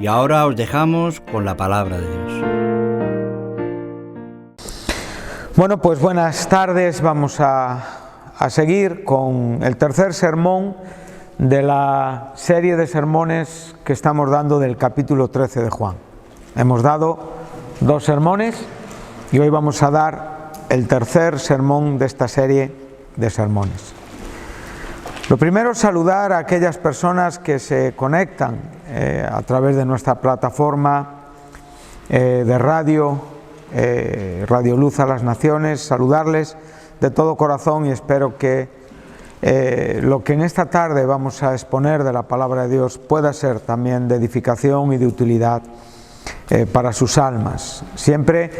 Y ahora os dejamos con la palabra de Dios. Bueno, pues buenas tardes. Vamos a seguir con el tercer sermón de la serie de sermones que estamos dando del capítulo 13 de Juan. Hemos dado 2 sermones y hoy vamos a dar el tercer sermón de esta serie de sermones. Lo primero es saludar a aquellas personas que se conectan a través de nuestra plataforma de radio, Radio Luz a las Naciones, saludarles de todo corazón y espero que lo que en esta tarde vamos a exponer de la palabra de Dios pueda ser también de edificación y de utilidad para sus almas, siempre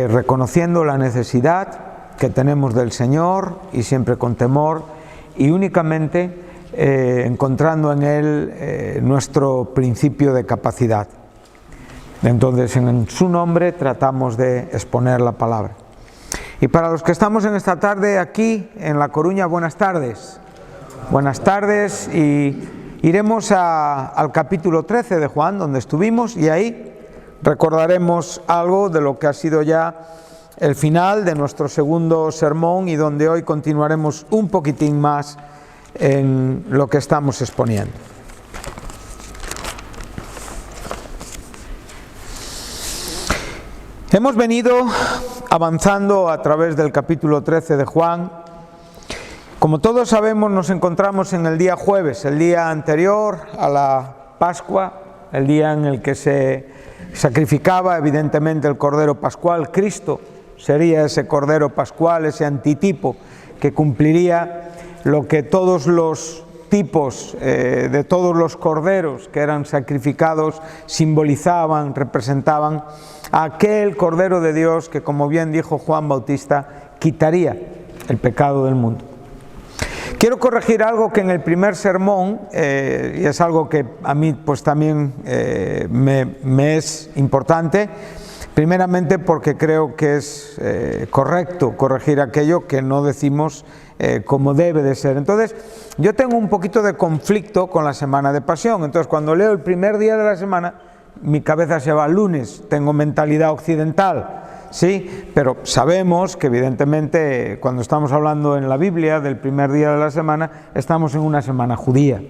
reconociendo la necesidad que tenemos del Señor y siempre con temor y únicamente encontrando en Él nuestro principio de capacidad. Entonces, en su nombre tratamos de exponer la palabra. Y para los que estamos en esta tarde aquí en La Coruña, buenas tardes. Buenas tardes y iremos al capítulo 13 de Juan, donde estuvimos, y ahí recordaremos algo de lo que ha sido ya el final de nuestro segundo sermón y donde hoy continuaremos un poquitín más en lo que estamos exponiendo. Hemos venido avanzando a través del capítulo 13 de Juan. Como todos sabemos, nos encontramos en el día jueves, el día anterior a la Pascua, el día en el que se sacrificaba evidentemente el Cordero Pascual. Cristo sería ese Cordero Pascual, ese antitipo que cumpliría lo que todos los tipos de todos los corderos que eran sacrificados simbolizaban, representaban a aquel Cordero de Dios que, como bien dijo Juan Bautista, quitaría el pecado del mundo. Quiero corregir algo que en el primer sermón, y es algo que a mí pues también me es importante, primeramente porque creo que es correcto corregir aquello que no decimos como debe de ser. Entonces, yo tengo un poquito de conflicto con la Semana de Pasión. Entonces, cuando leo el primer día de la semana, mi cabeza se va al lunes, tengo mentalidad occidental, ¿sí? Pero sabemos que evidentemente cuando estamos hablando en la Biblia del primer día de la semana, estamos en una semana judía.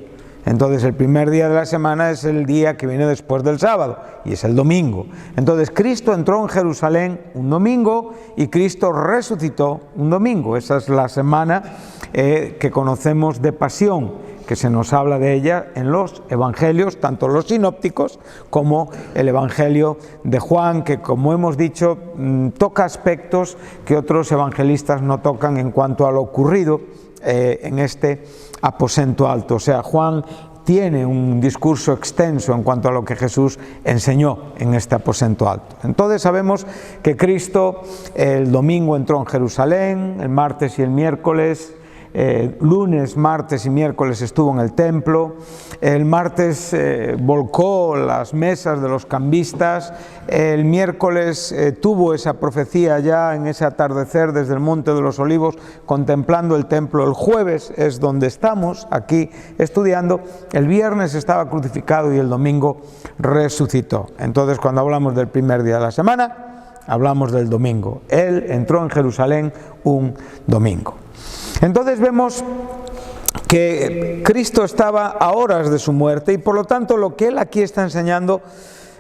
Entonces el primer día de la semana es el día que viene después del sábado y es el domingo. Entonces Cristo entró en Jerusalén un domingo y Cristo resucitó un domingo. Esa es la semana que conocemos de pasión, que se nos habla de ella en los evangelios, tanto los sinópticos como el evangelio de Juan, que como hemos dicho toca aspectos que otros evangelistas no tocan en cuanto a lo ocurrido en este aposento alto. O sea, Juan tiene un discurso extenso en cuanto a lo que Jesús enseñó en este aposento alto. Entonces sabemos que Cristo el domingo entró en Jerusalén, el martes y el miércoles, lunes, martes y miércoles estuvo en el templo, el martes volcó las mesas de los cambistas, el miércoles tuvo esa profecía ya en ese atardecer desde el Monte de los Olivos contemplando el templo, el jueves es donde estamos aquí estudiando, el viernes estaba crucificado y el domingo resucitó. Entonces cuando hablamos del primer día de la semana, hablamos del domingo. Él entró en Jerusalén un domingo. Entonces vemos que Cristo estaba a horas de su muerte y por lo tanto lo que Él aquí está enseñando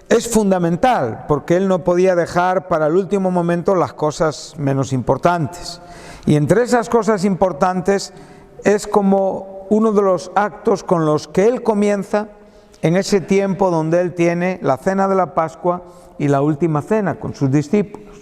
es fundamental, porque Él no podía dejar para el último momento las cosas menos importantes. Y entre esas cosas importantes es como uno de los actos con los que Él comienza en ese tiempo donde Él tiene la cena de la Pascua y la última cena con sus discípulos.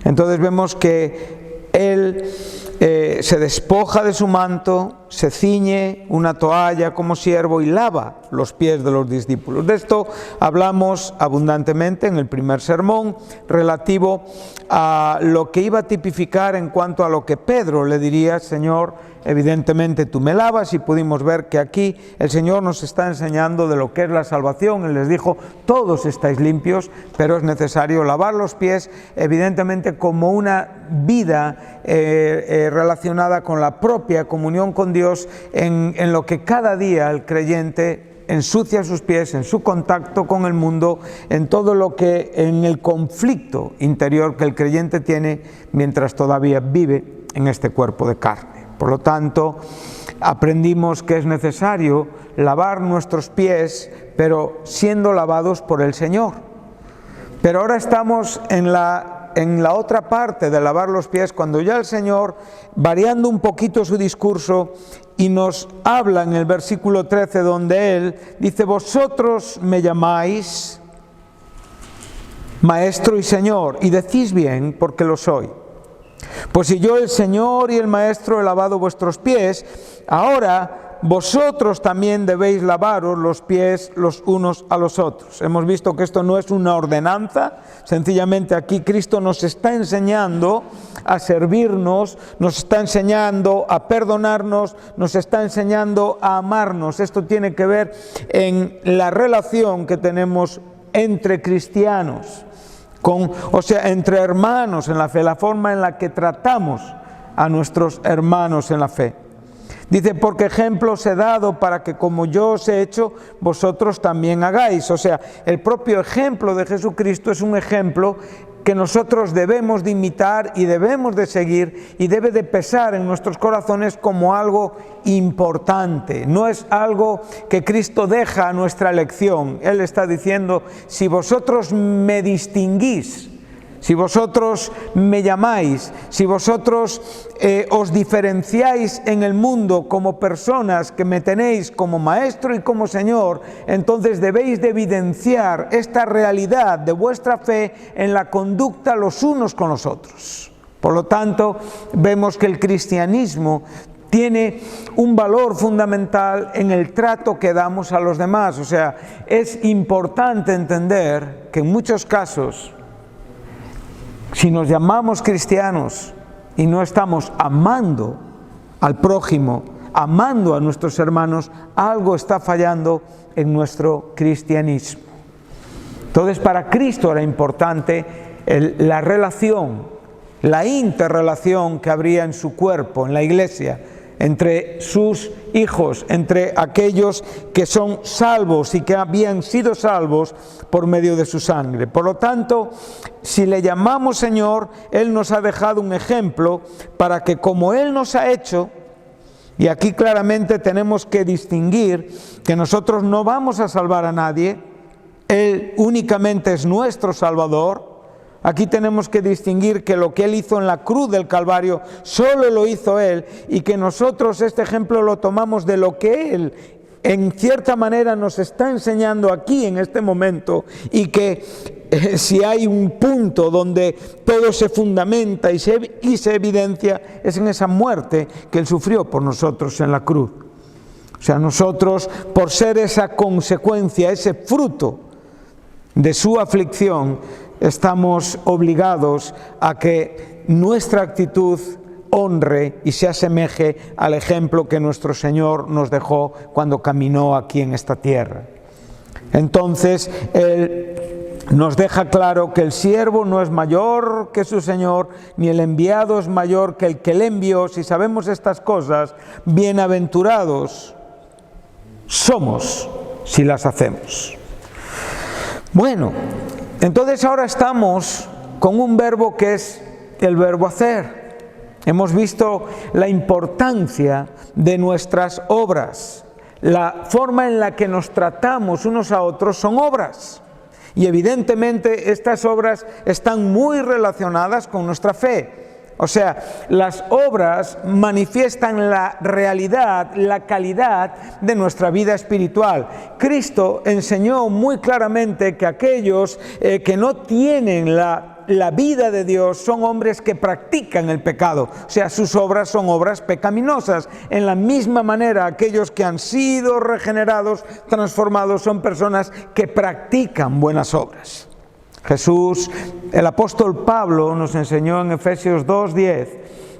Entonces vemos que Él se despoja de su manto, se ciñe una toalla como siervo y lava los pies de los discípulos. De esto hablamos abundantemente en el primer sermón relativo a lo que iba a tipificar en cuanto a lo que Pedro le diría: Señor, evidentemente tú me lavas, y pudimos ver que aquí el Señor nos está enseñando de lo que es la salvación. Él les dijo: todos estáis limpios, pero es necesario lavar los pies, evidentemente como una vida relacionada con la propia comunión con Dios, en lo que cada día el creyente ensucia sus pies en su contacto con el mundo, en todo lo que, en el conflicto interior que el creyente tiene mientras todavía vive en este cuerpo de carne. Por lo tanto, aprendimos que es necesario lavar nuestros pies, pero siendo lavados por el Señor. Pero ahora estamos en la otra parte de lavar los pies, cuando ya el Señor, variando un poquito su discurso, y nos habla en el versículo 13, donde Él dice: vosotros me llamáis Maestro y Señor, y decís bien, porque lo soy. Pues si yo, el Señor y el Maestro, he lavado vuestros pies, ahora vosotros también debéis lavaros los pies los unos a los otros. Hemos visto que esto no es una ordenanza, sencillamente aquí Cristo nos está enseñando a servirnos, nos está enseñando a perdonarnos, nos está enseñando a amarnos. Esto tiene que ver en la relación que tenemos entre cristianos, entre hermanos en la fe, la forma en la que tratamos a nuestros hermanos en la fe. Dice: porque ejemplo os he dado para que como yo os he hecho, vosotros también hagáis. O sea, el propio ejemplo de Jesucristo es un ejemplo que nosotros debemos de imitar y debemos de seguir, y debe de pesar en nuestros corazones como algo importante. No es algo que Cristo deja a nuestra elección. Él está diciendo: si vosotros me distinguís, si vosotros me llamáis, si vosotros os diferenciáis en el mundo como personas que me tenéis como Maestro y como Señor, entonces debéis de evidenciar esta realidad de vuestra fe en la conducta los unos con los otros. Por lo tanto, vemos que el cristianismo tiene un valor fundamental en el trato que damos a los demás. O sea, es importante entender que en muchos casos, si nos llamamos cristianos y no estamos amando al prójimo, amando a nuestros hermanos, algo está fallando en nuestro cristianismo. Entonces, para Cristo era importante la relación, la interrelación que habría en su cuerpo, en la iglesia, entre sus hijos, entre aquellos que son salvos y que habían sido salvos por medio de su sangre. Por lo tanto, si le llamamos Señor, Él nos ha dejado un ejemplo para que, como Él nos ha hecho, y aquí claramente tenemos que distinguir que nosotros no vamos a salvar a nadie, Él únicamente es nuestro Salvador. Aquí tenemos que distinguir que lo que Él hizo en la cruz del Calvario, solo lo hizo Él, y que nosotros este ejemplo lo tomamos de lo que Él, en cierta manera, nos está enseñando aquí en este momento, y que si hay un punto donde todo se fundamenta y se evidencia, es en esa muerte que Él sufrió por nosotros en la cruz. O sea, nosotros, por ser esa consecuencia, ese fruto de su aflicción, estamos obligados a que nuestra actitud honre y se asemeje al ejemplo que nuestro Señor nos dejó cuando caminó aquí en esta tierra. Entonces, Él nos deja claro que el siervo no es mayor que su Señor, ni el enviado es mayor que el que le envió. Si sabemos estas cosas, bienaventurados somos si las hacemos. Bueno, entonces ahora estamos con un verbo que es el verbo hacer. Hemos visto la importancia de nuestras obras. La forma en la que nos tratamos unos a otros son obras. Y evidentemente estas obras están muy relacionadas con nuestra fe. O sea, las obras manifiestan la realidad, la calidad de nuestra vida espiritual. Cristo enseñó muy claramente que aquellos que no tienen la vida de Dios son hombres que practican el pecado. O sea, sus obras son obras pecaminosas. En la misma manera, aquellos que han sido regenerados, transformados, son personas que practican buenas obras. Jesús, el apóstol Pablo nos enseñó en Efesios 2:10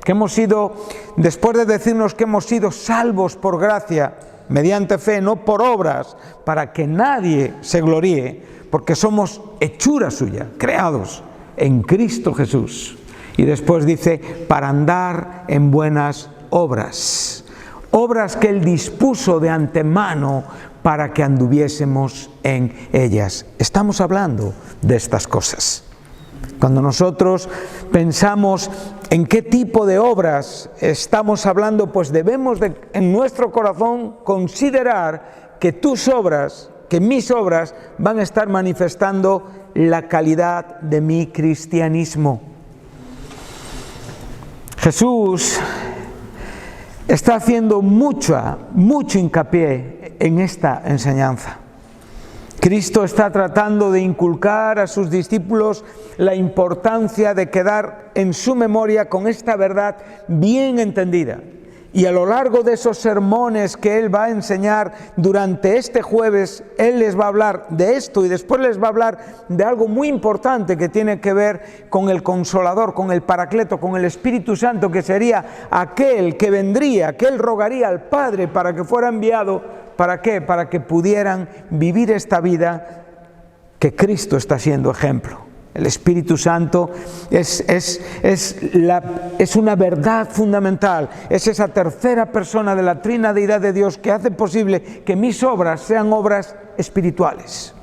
que hemos sido, después de decirnos que hemos sido salvos por gracia, mediante fe, no por obras, para que nadie se gloríe, porque somos hechura suya, creados en Cristo Jesús. Y después dice, para andar en buenas obras. obras que Él dispuso de antemano para que anduviésemos en ellas. Estamos hablando de estas cosas. Cuando nosotros pensamos en qué tipo de obras estamos hablando, pues debemos en nuestro corazón considerar que tus obras, que mis obras van a estar manifestando la calidad de mi cristianismo. Jesús está haciendo mucho hincapié en esta enseñanza. Cristo está tratando de inculcar a sus discípulos la importancia de quedar en su memoria con esta verdad bien entendida. Y a lo largo de esos sermones que Él va a enseñar durante este jueves, Él les va a hablar de esto y después les va a hablar de algo muy importante que tiene que ver con el Consolador, con el Paracleto, con el Espíritu Santo, que sería aquel que vendría, que Él rogaría al Padre para que fuera enviado. ¿Para qué? Para que pudieran vivir esta vida que Cristo está siendo ejemplo. El Espíritu Santo es una verdad fundamental, es esa tercera persona de la Trina Deidad de Dios que hace posible que mis obras sean obras espirituales,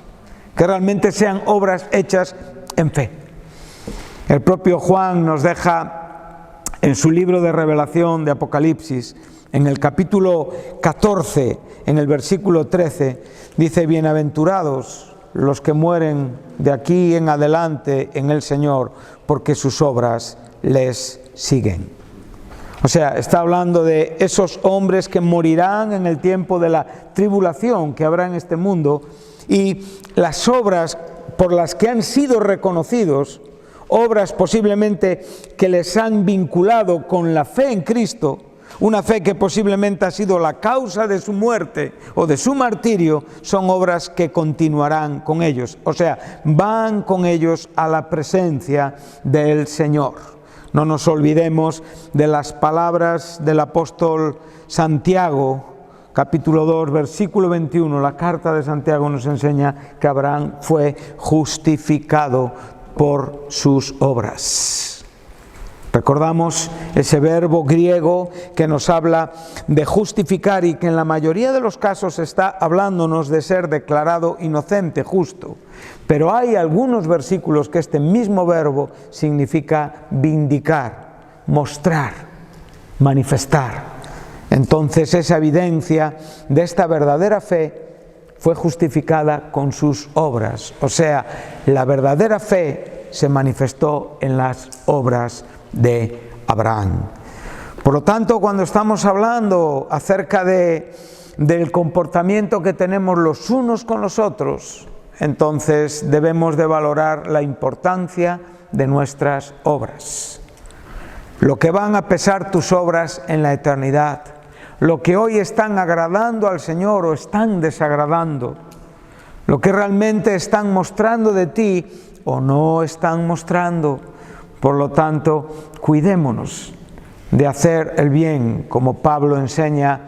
que realmente sean obras hechas en fe. El propio Juan nos deja en su libro de Revelación de Apocalipsis, en el capítulo 14, en el versículo 13, dice: bienaventurados los que mueren de aquí en adelante en el Señor, porque sus obras les siguen. O sea, está hablando de esos hombres que morirán en el tiempo de la tribulación que habrá en este mundo, y las obras por las que han sido reconocidos, obras posiblemente que les han vinculado con la fe en Cristo, una fe que posiblemente ha sido la causa de su muerte o de su martirio, son obras que continuarán con ellos. O sea, van con ellos a la presencia del Señor. No nos olvidemos de las palabras del apóstol Santiago, capítulo 2, versículo 21. La carta de Santiago nos enseña que Abraham fue justificado por sus obras. Recordamos ese verbo griego que nos habla de justificar y que en la mayoría de los casos está hablándonos de ser declarado inocente, justo. Pero hay algunos versículos que este mismo verbo significa vindicar, mostrar, manifestar. Entonces esa evidencia de esta verdadera fe fue justificada con sus obras. O sea, la verdadera fe se manifestó en las obras de Abraham. Por lo tanto, cuando estamos hablando acerca del comportamiento que tenemos los unos con los otros, entonces debemos de valorar la importancia de nuestras obras. Lo que van a pesar tus obras en la eternidad, lo que hoy están agradando al Señor o están desagradando, lo que realmente están mostrando de ti o no están mostrando. Por lo tanto, cuidémonos de hacer el bien, como Pablo enseña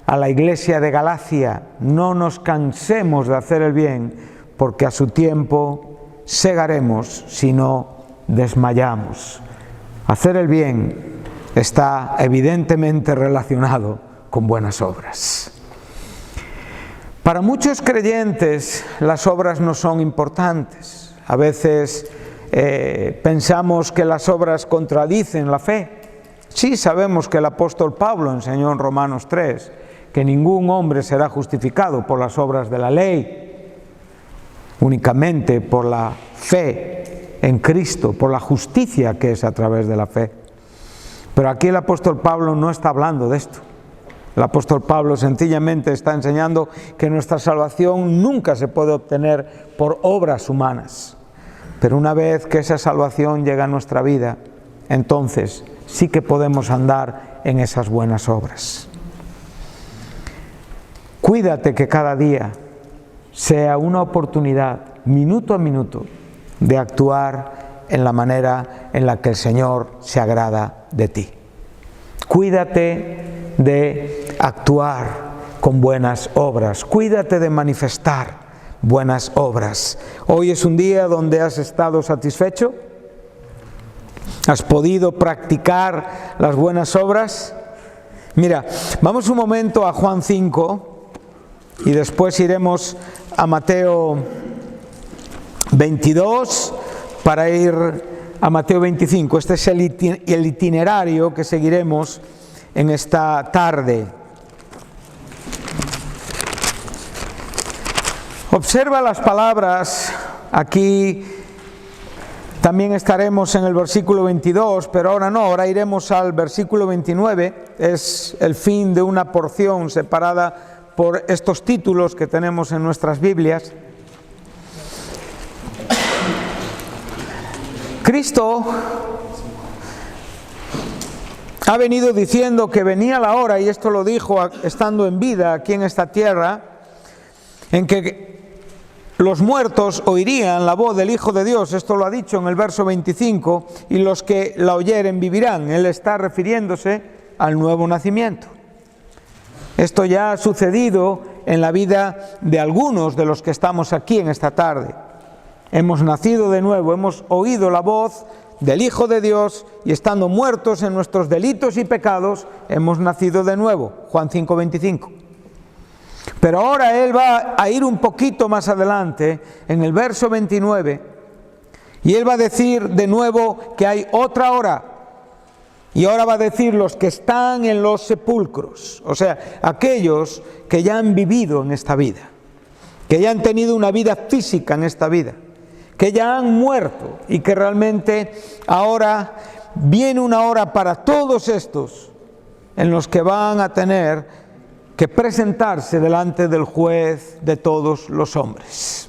a la iglesia de Galacia. No nos cansemos de hacer el bien, porque a su tiempo segaremos si no desmayamos. Hacer el bien está evidentemente relacionado con buenas obras. Para muchos creyentes, las obras no son importantes. A veces pensamos que las obras contradicen la fe. Sí, sabemos que el apóstol Pablo enseñó en Romanos 3 que ningún hombre será justificado por las obras de la ley, únicamente por la fe en Cristo, por la justicia que es a través de la fe. Pero aquí el apóstol Pablo no está hablando de esto. El apóstol Pablo sencillamente está enseñando que nuestra salvación nunca se puede obtener por obras humanas. Pero una vez que esa salvación llega a nuestra vida, entonces sí que podemos andar en esas buenas obras. Cuídate que cada día sea una oportunidad, minuto a minuto, de actuar en la manera en la que el Señor se agrada de ti. Cuídate de actuar con buenas obras, cuídate de manifestar buenas obras. Hoy es un día donde has estado satisfecho, has podido practicar las buenas obras. Mira, vamos un momento a Juan 5 y después iremos a Mateo 22 para ir a Mateo 25. Este es el itinerario que seguiremos en esta tarde. Observa las palabras. Aquí también estaremos en el versículo 22, pero ahora no, ahora iremos al versículo 29. Es el fin de una porción separada por estos títulos que tenemos en nuestras Biblias. Cristo ha venido diciendo que venía la hora, y esto lo dijo estando en vida aquí en esta tierra, en que los muertos oirían la voz del Hijo de Dios. Esto lo ha dicho en el verso 25, y los que la oyeren vivirán. Él está refiriéndose al nuevo nacimiento. Esto ya ha sucedido en la vida de algunos de los que estamos aquí en esta tarde. Hemos nacido de nuevo, hemos oído la voz del Hijo de Dios y estando muertos en nuestros delitos y pecados, hemos nacido de nuevo. Juan 5:25. Pero ahora Él va a ir un poquito más adelante, en el verso 29, y Él va a decir de nuevo que hay otra hora. Y ahora va a decir los que están en los sepulcros, o sea, aquellos que ya han vivido en esta vida, que ya han tenido una vida física en esta vida, que ya han muerto y que realmente ahora viene una hora para todos estos en los que van a tener que presentarse delante del juez de todos los hombres.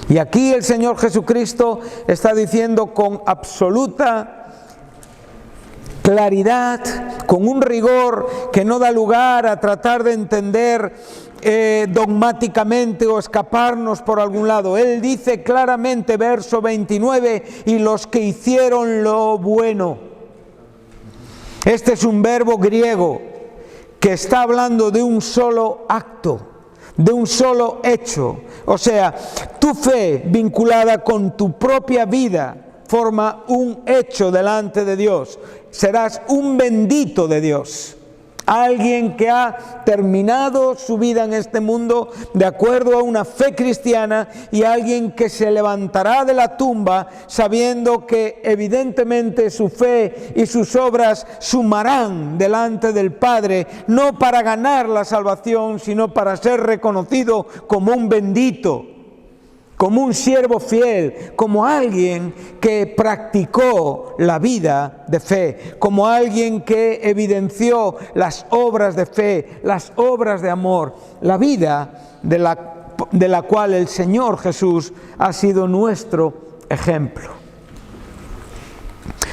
Y aquí el Señor Jesucristo está diciendo con absoluta claridad, con un rigor que no da lugar a tratar de entender dogmáticamente o escaparnos por algún lado. Él dice claramente, verso 29, y los que hicieron lo bueno. Este es un verbo griego que está hablando de un solo acto, de un solo hecho. O sea, tu fe vinculada con tu propia vida forma un hecho delante de Dios. Serás un bendito de Dios. Alguien que ha terminado su vida en este mundo de acuerdo a una fe cristiana, y alguien que se levantará de la tumba sabiendo que evidentemente su fe y sus obras sumarán delante del Padre, no para ganar la salvación, sino para ser reconocido como un bendito, como un siervo fiel, como alguien que practicó la vida de fe, como alguien que evidenció las obras de fe, las obras de amor, la vida de la cual el Señor Jesús ha sido nuestro ejemplo.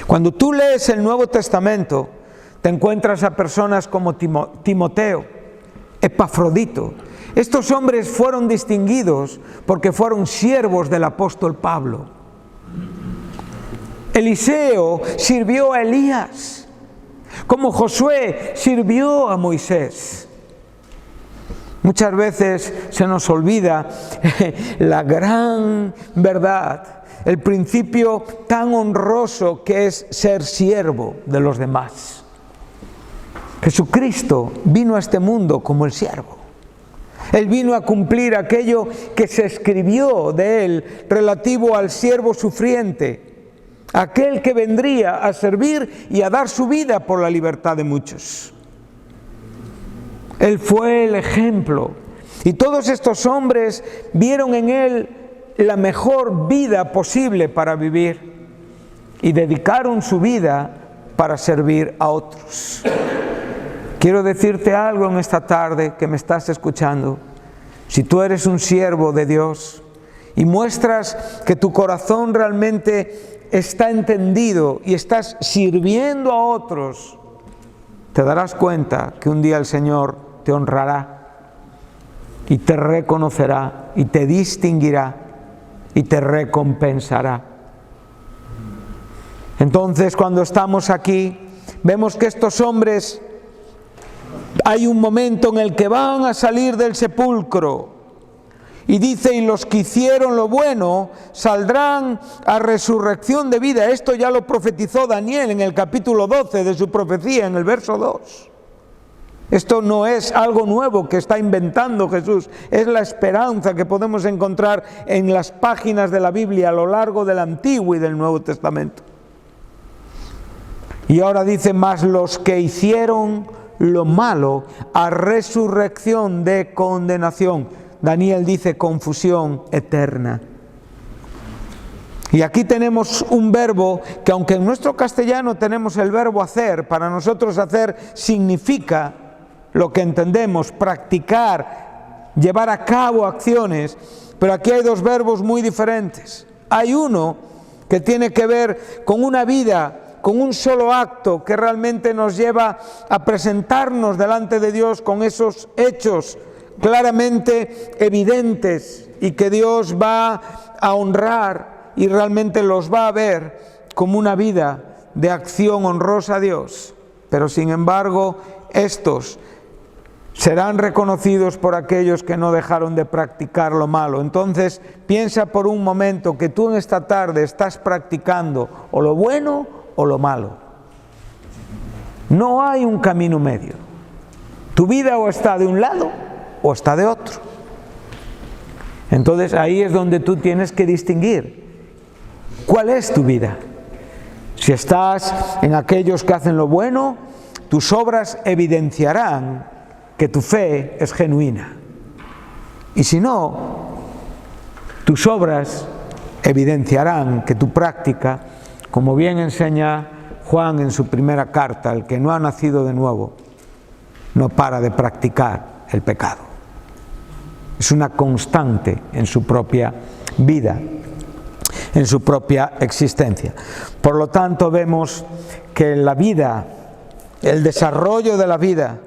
Cuando tú lees el Nuevo Testamento, te encuentras a personas como Timoteo, Epafrodito. Estos hombres fueron distinguidos porque fueron siervos del apóstol Pablo. Eliseo sirvió a Elías, como Josué sirvió a Moisés. Muchas veces se nos olvida la gran verdad, el principio tan honroso que es ser siervo de los demás. Jesucristo vino a este mundo como el siervo. Él vino a cumplir aquello que se escribió de Él relativo al siervo sufriente, aquel que vendría a servir y a dar su vida por la libertad de muchos. Él fue el ejemplo, y todos estos hombres vieron en Él la mejor vida posible para vivir y dedicaron su vida para servir a otros. Quiero decirte algo en esta tarde que me estás escuchando. Si tú eres un siervo de Dios y muestras que tu corazón realmente está entendido y estás sirviendo a otros, te darás cuenta que un día el Señor te honrará y te reconocerá y te distinguirá y te recompensará. Entonces, cuando estamos aquí, vemos que estos hombres, hay un momento en el que van a salir del sepulcro y dice, y los que hicieron lo bueno saldrán a resurrección de vida. Esto ya lo profetizó Daniel en el capítulo 12 de su profecía, en el verso 2. Esto no es algo nuevo que está inventando Jesús, es la esperanza que podemos encontrar en las páginas de la Biblia a lo largo del Antiguo y del Nuevo Testamento. Y ahora dice, mas los que hicieron lo malo, a resurrección de condenación. Daniel dice confusión eterna. Y aquí tenemos un verbo que, aunque en nuestro castellano tenemos el verbo hacer, para nosotros hacer significa lo que entendemos, practicar, llevar a cabo acciones, pero aquí hay dos verbos muy diferentes. Hay uno que tiene que ver con una vida, con un solo acto que realmente nos lleva a presentarnos delante de Dios con esos hechos claramente evidentes y que Dios va a honrar y realmente los va a ver como una vida de acción honrosa a Dios. Pero sin embargo, estos serán reconocidos por aquellos que no dejaron de practicar lo malo. Entonces, piensa por un momento que tú en esta tarde estás practicando o lo bueno o lo malo. No hay un camino medio. Tu vida o está de un lado o está de otro. Entonces, ahí es donde tú tienes que distinguir cuál es tu vida. Si estás en aquellos que hacen lo bueno, tus obras evidenciarán que tu fe es genuina. Y si no, tus obras evidenciarán que tu práctica, como bien enseña Juan en su primera carta, el que no ha nacido de nuevo no para de practicar el pecado. Es una constante en su propia vida, en su propia existencia. Por lo tanto, vemos que la vida, el desarrollo de la vida,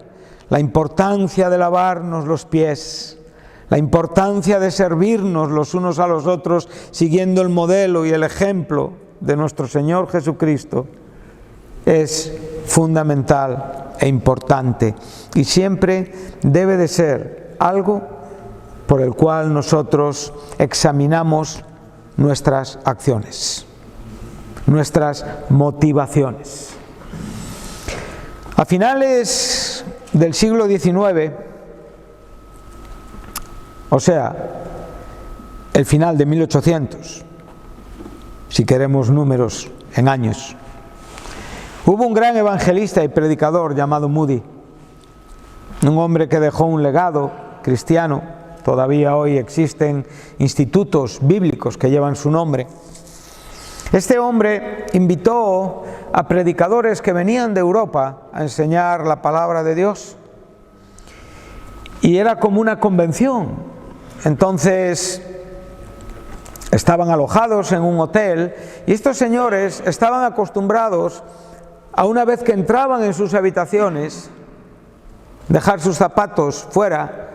la importancia de lavarnos los pies, la importancia de servirnos los unos a los otros siguiendo el modelo y el ejemplo de nuestro Señor Jesucristo, es fundamental e importante y siempre debe de ser algo por el cual nosotros examinamos nuestras acciones, nuestras motivaciones. A finales del siglo XIX, o sea, el final de 1800, si queremos números en años, hubo un gran evangelista y predicador llamado Moody, un hombre que dejó un legado cristiano. Todavía hoy existen institutos bíblicos que llevan su nombre. Este hombre invitó a predicadores que venían de Europa a enseñar la palabra de Dios. Y era como una convención. Entonces estaban alojados en un hotel y estos señores estaban acostumbrados a, una vez que entraban en sus habitaciones, dejar sus zapatos fuera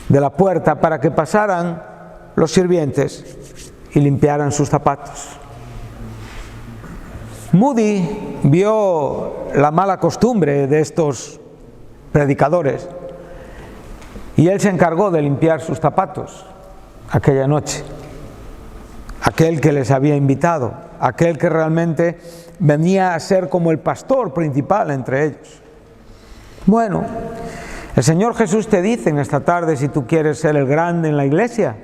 de la puerta para que pasaran los sirvientes y limpiaran sus zapatos. Moody vio la mala costumbre de estos predicadores y él se encargó de limpiar sus zapatos aquella noche. Aquel que les había invitado, aquel que realmente venía a ser como el pastor principal entre ellos. Bueno, el Señor Jesús te dice en esta tarde, si tú quieres ser el grande en la iglesia,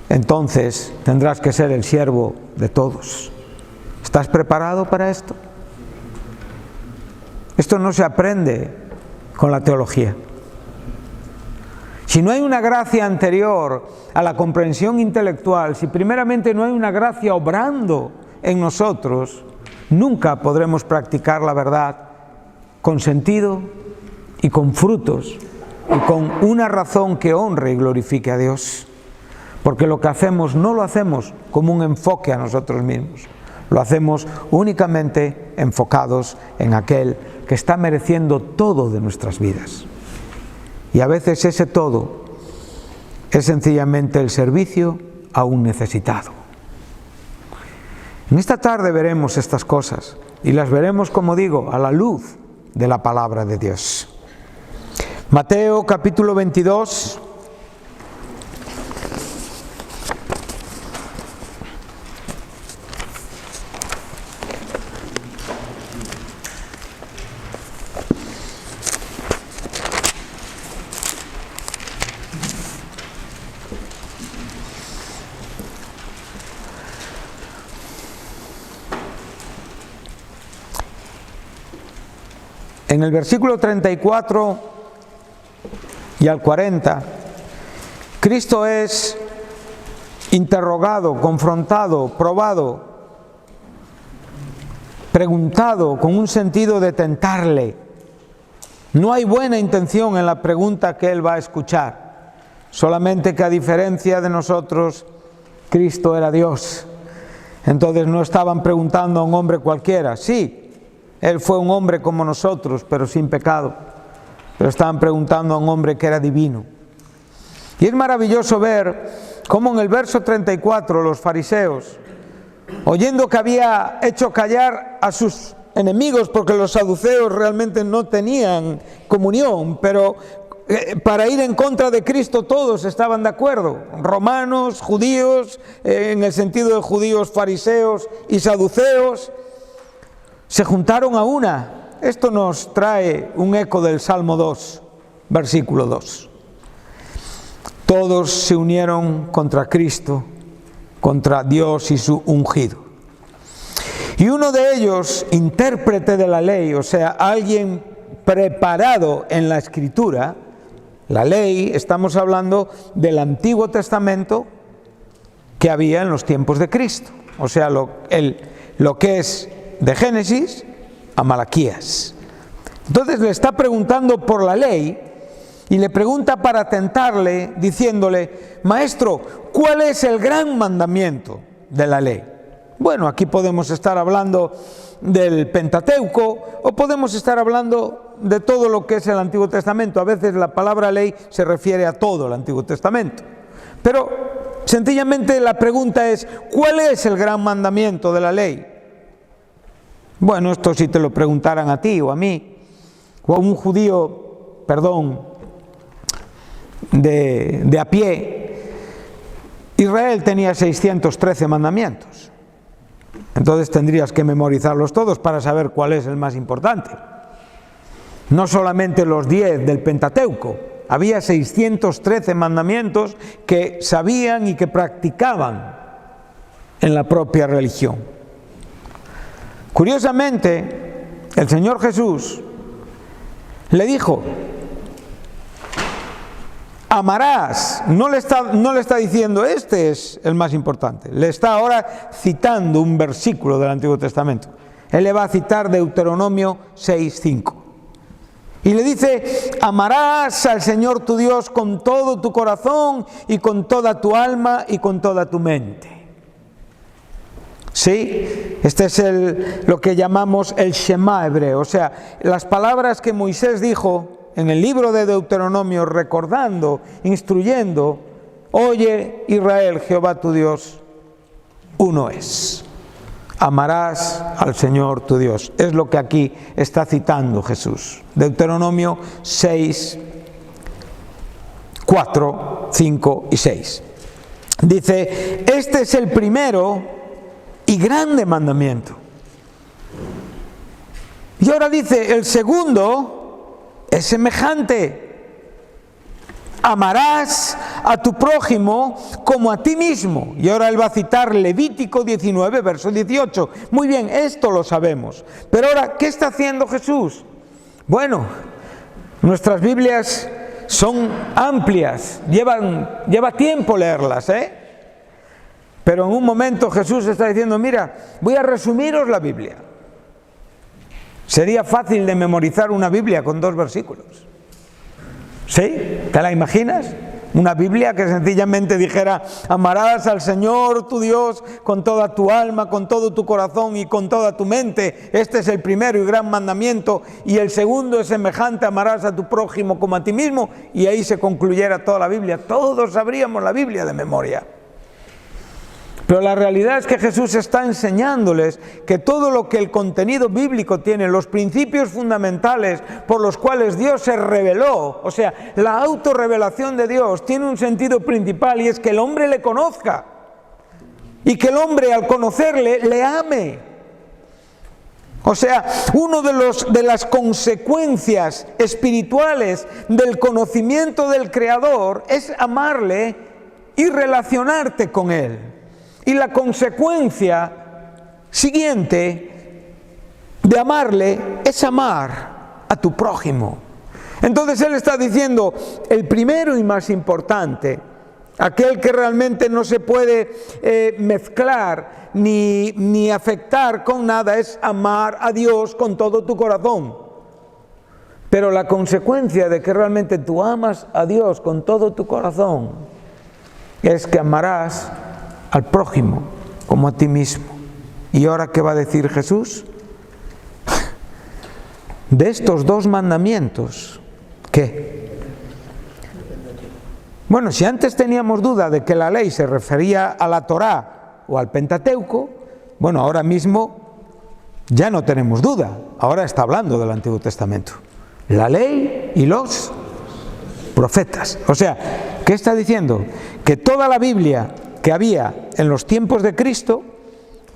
entonces tendrás que ser el siervo de todos. ¿Estás preparado para esto? Esto no se aprende con la teología. Si no hay una gracia anterior a la comprensión intelectual, si primeramente no hay una gracia obrando en nosotros, nunca podremos practicar la verdad con sentido y con frutos y con una razón que honre y glorifique a Dios. Porque lo que hacemos no lo hacemos como un enfoque a nosotros mismos, lo hacemos únicamente enfocados en aquel que está mereciendo todo de nuestras vidas. Y a veces ese todo es sencillamente el servicio a un necesitado. En esta tarde veremos estas cosas y las veremos, como digo, a la luz de la palabra de Dios. Mateo capítulo 22. En el versículo 34 y al 40, Cristo es interrogado, confrontado, probado, preguntado con un sentido de tentarle. No hay buena intención en la pregunta que él va a escuchar, solamente que a diferencia de nosotros, Cristo era Dios. Entonces no estaban preguntando a un hombre cualquiera. Sí, él fue un hombre como nosotros, pero sin pecado. Pero estaban preguntando a un hombre que era divino. Y es maravilloso ver cómo en el verso 34 los fariseos, oyendo que había hecho callar a sus enemigos, porque los saduceos realmente no tenían comunión, pero para ir en contra de Cristo todos estaban de acuerdo, romanos, judíos, en el sentido de judíos, fariseos y saduceos, se juntaron a una. Esto nos trae un eco del Salmo 2, versículo 2. Todos se unieron contra Cristo, contra Dios y su ungido. Y uno de ellos, intérprete de la ley, o sea, alguien preparado en la Escritura. La ley, estamos hablando del Antiguo Testamento que había en los tiempos de Cristo. O sea, lo que es de Génesis a Malaquías. Entonces le está preguntando por la ley y le pregunta para tentarle, diciéndole: Maestro, ¿cuál es el gran mandamiento de la ley? Bueno, aquí podemos estar hablando del Pentateuco o podemos estar hablando de todo lo que es el Antiguo Testamento. A veces la palabra ley se refiere a todo el Antiguo Testamento. Pero sencillamente la pregunta es: ¿cuál es el gran mandamiento de la ley? Bueno, esto si te lo preguntaran a ti o a mí, o a un judío, de a pie, Israel tenía 613 mandamientos. Entonces tendrías que memorizarlos todos para saber cuál es el más importante. No solamente los 10 del Pentateuco, había 613 mandamientos que sabían y que practicaban en la propia religión. Curiosamente, el Señor Jesús le dijo: amarás. No le está diciendo este es el más importante, le está ahora citando un versículo del Antiguo Testamento. Él le va a citar Deuteronomio 6:5 y le dice: amarás al Señor tu Dios con todo tu corazón y con toda tu alma y con toda tu mente. Sí, este es lo que llamamos el Shema hebreo, o sea, las palabras que Moisés dijo en el libro de Deuteronomio, recordando, instruyendo: oye Israel, Jehová tu Dios, uno es. Amarás al Señor tu Dios. Es lo que aquí está citando Jesús. Deuteronomio 6, 4, 5 y 6. Dice: este es el primero y grande mandamiento. Y ahora dice: el segundo es semejante: amarás a tu prójimo como a ti mismo. Y ahora él va a citar Levítico 19, verso 18. Muy bien, esto lo sabemos. Pero ahora, ¿qué está haciendo Jesús? Bueno, nuestras Biblias son amplias, lleva tiempo leerlas, Pero en un momento Jesús está diciendo: mira, voy a resumiros la Biblia. Sería fácil de memorizar una Biblia con 2 versículos. ¿Sí? ¿Te la imaginas? Una Biblia que sencillamente dijera: amarás al Señor tu Dios con toda tu alma, con todo tu corazón y con toda tu mente. Este es el primero y gran mandamiento. Y el segundo es semejante: amarás a tu prójimo como a ti mismo. Y ahí se concluyera toda la Biblia. Todos sabríamos la Biblia de memoria. Pero la realidad es que Jesús está enseñándoles que todo lo que el contenido bíblico tiene, los principios fundamentales por los cuales Dios se reveló, o sea, la autorrevelación de Dios, tiene un sentido principal, y es que el hombre le conozca y que el hombre, al conocerle, le ame. O sea, una de las consecuencias espirituales del conocimiento del Creador es amarle y relacionarte con Él. Y la consecuencia siguiente de amarle es amar a tu prójimo. Entonces Él está diciendo, el primero y más importante, aquel que realmente no se puede mezclar ni afectar con nada, es amar a Dios con todo tu corazón. Pero la consecuencia de que realmente tú amas a Dios con todo tu corazón es que amarás al prójimo como a ti mismo. ¿Y ahora qué va a decir Jesús? De estos dos mandamientos, ¿qué? Bueno, si antes teníamos duda de que la ley se refería a la Torá o al Pentateuco, bueno, ahora mismo ya no tenemos duda. Ahora está hablando del Antiguo Testamento. La ley y los profetas. O sea, ¿qué está diciendo? Que toda la Biblia que había en los tiempos de Cristo,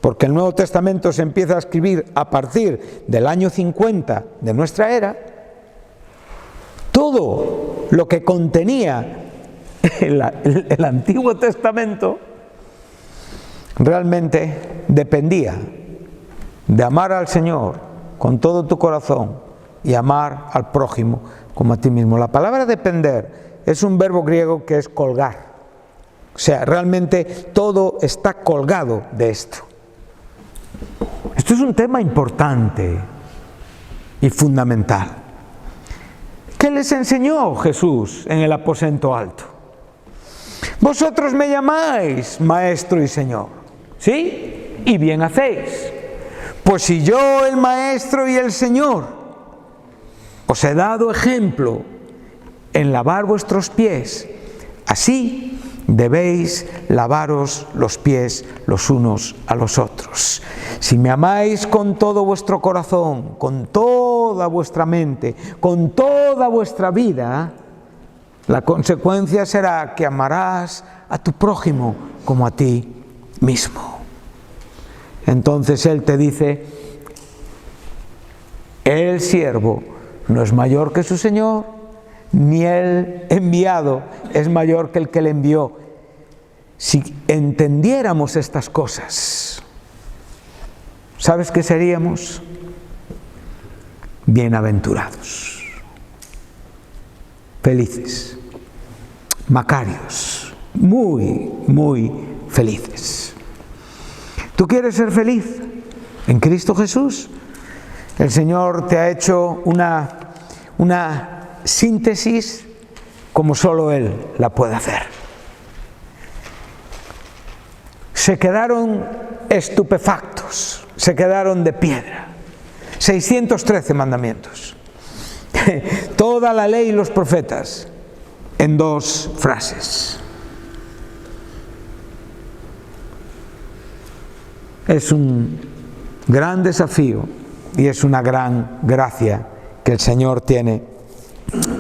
porque el Nuevo Testamento se empieza a escribir a partir del año 50 de nuestra era, todo lo que contenía el Antiguo Testamento realmente dependía de amar al Señor con todo tu corazón y amar al prójimo como a ti mismo. La palabra depender es un verbo griego que es colgar. O sea, realmente todo está colgado de esto. Esto es un tema importante y fundamental. ¿Qué les enseñó Jesús en el aposento alto? Vosotros me llamáis Maestro y Señor, ¿sí? Y bien hacéis. Pues si yo, el Maestro y el Señor, os he dado ejemplo en lavar vuestros pies, así debéis lavaros los pies los unos a los otros. Si me amáis con todo vuestro corazón, con toda vuestra mente, con toda vuestra vida, la consecuencia será que amarás a tu prójimo como a ti mismo. Entonces Él te dice, el siervo no es mayor que su Señor, ni el enviado es mayor que el que le envió. Si entendiéramos estas cosas, ¿sabes qué seríamos? Bienaventurados, felices, macarios, muy, muy felices. ¿Tú quieres ser feliz? En Cristo Jesús, el Señor te ha hecho una síntesis como solo Él la puede hacer. Se quedaron estupefactos, se quedaron de piedra. 613 mandamientos. Toda la ley y los profetas en dos frases. Es un gran desafío y es una gran gracia que el Señor tiene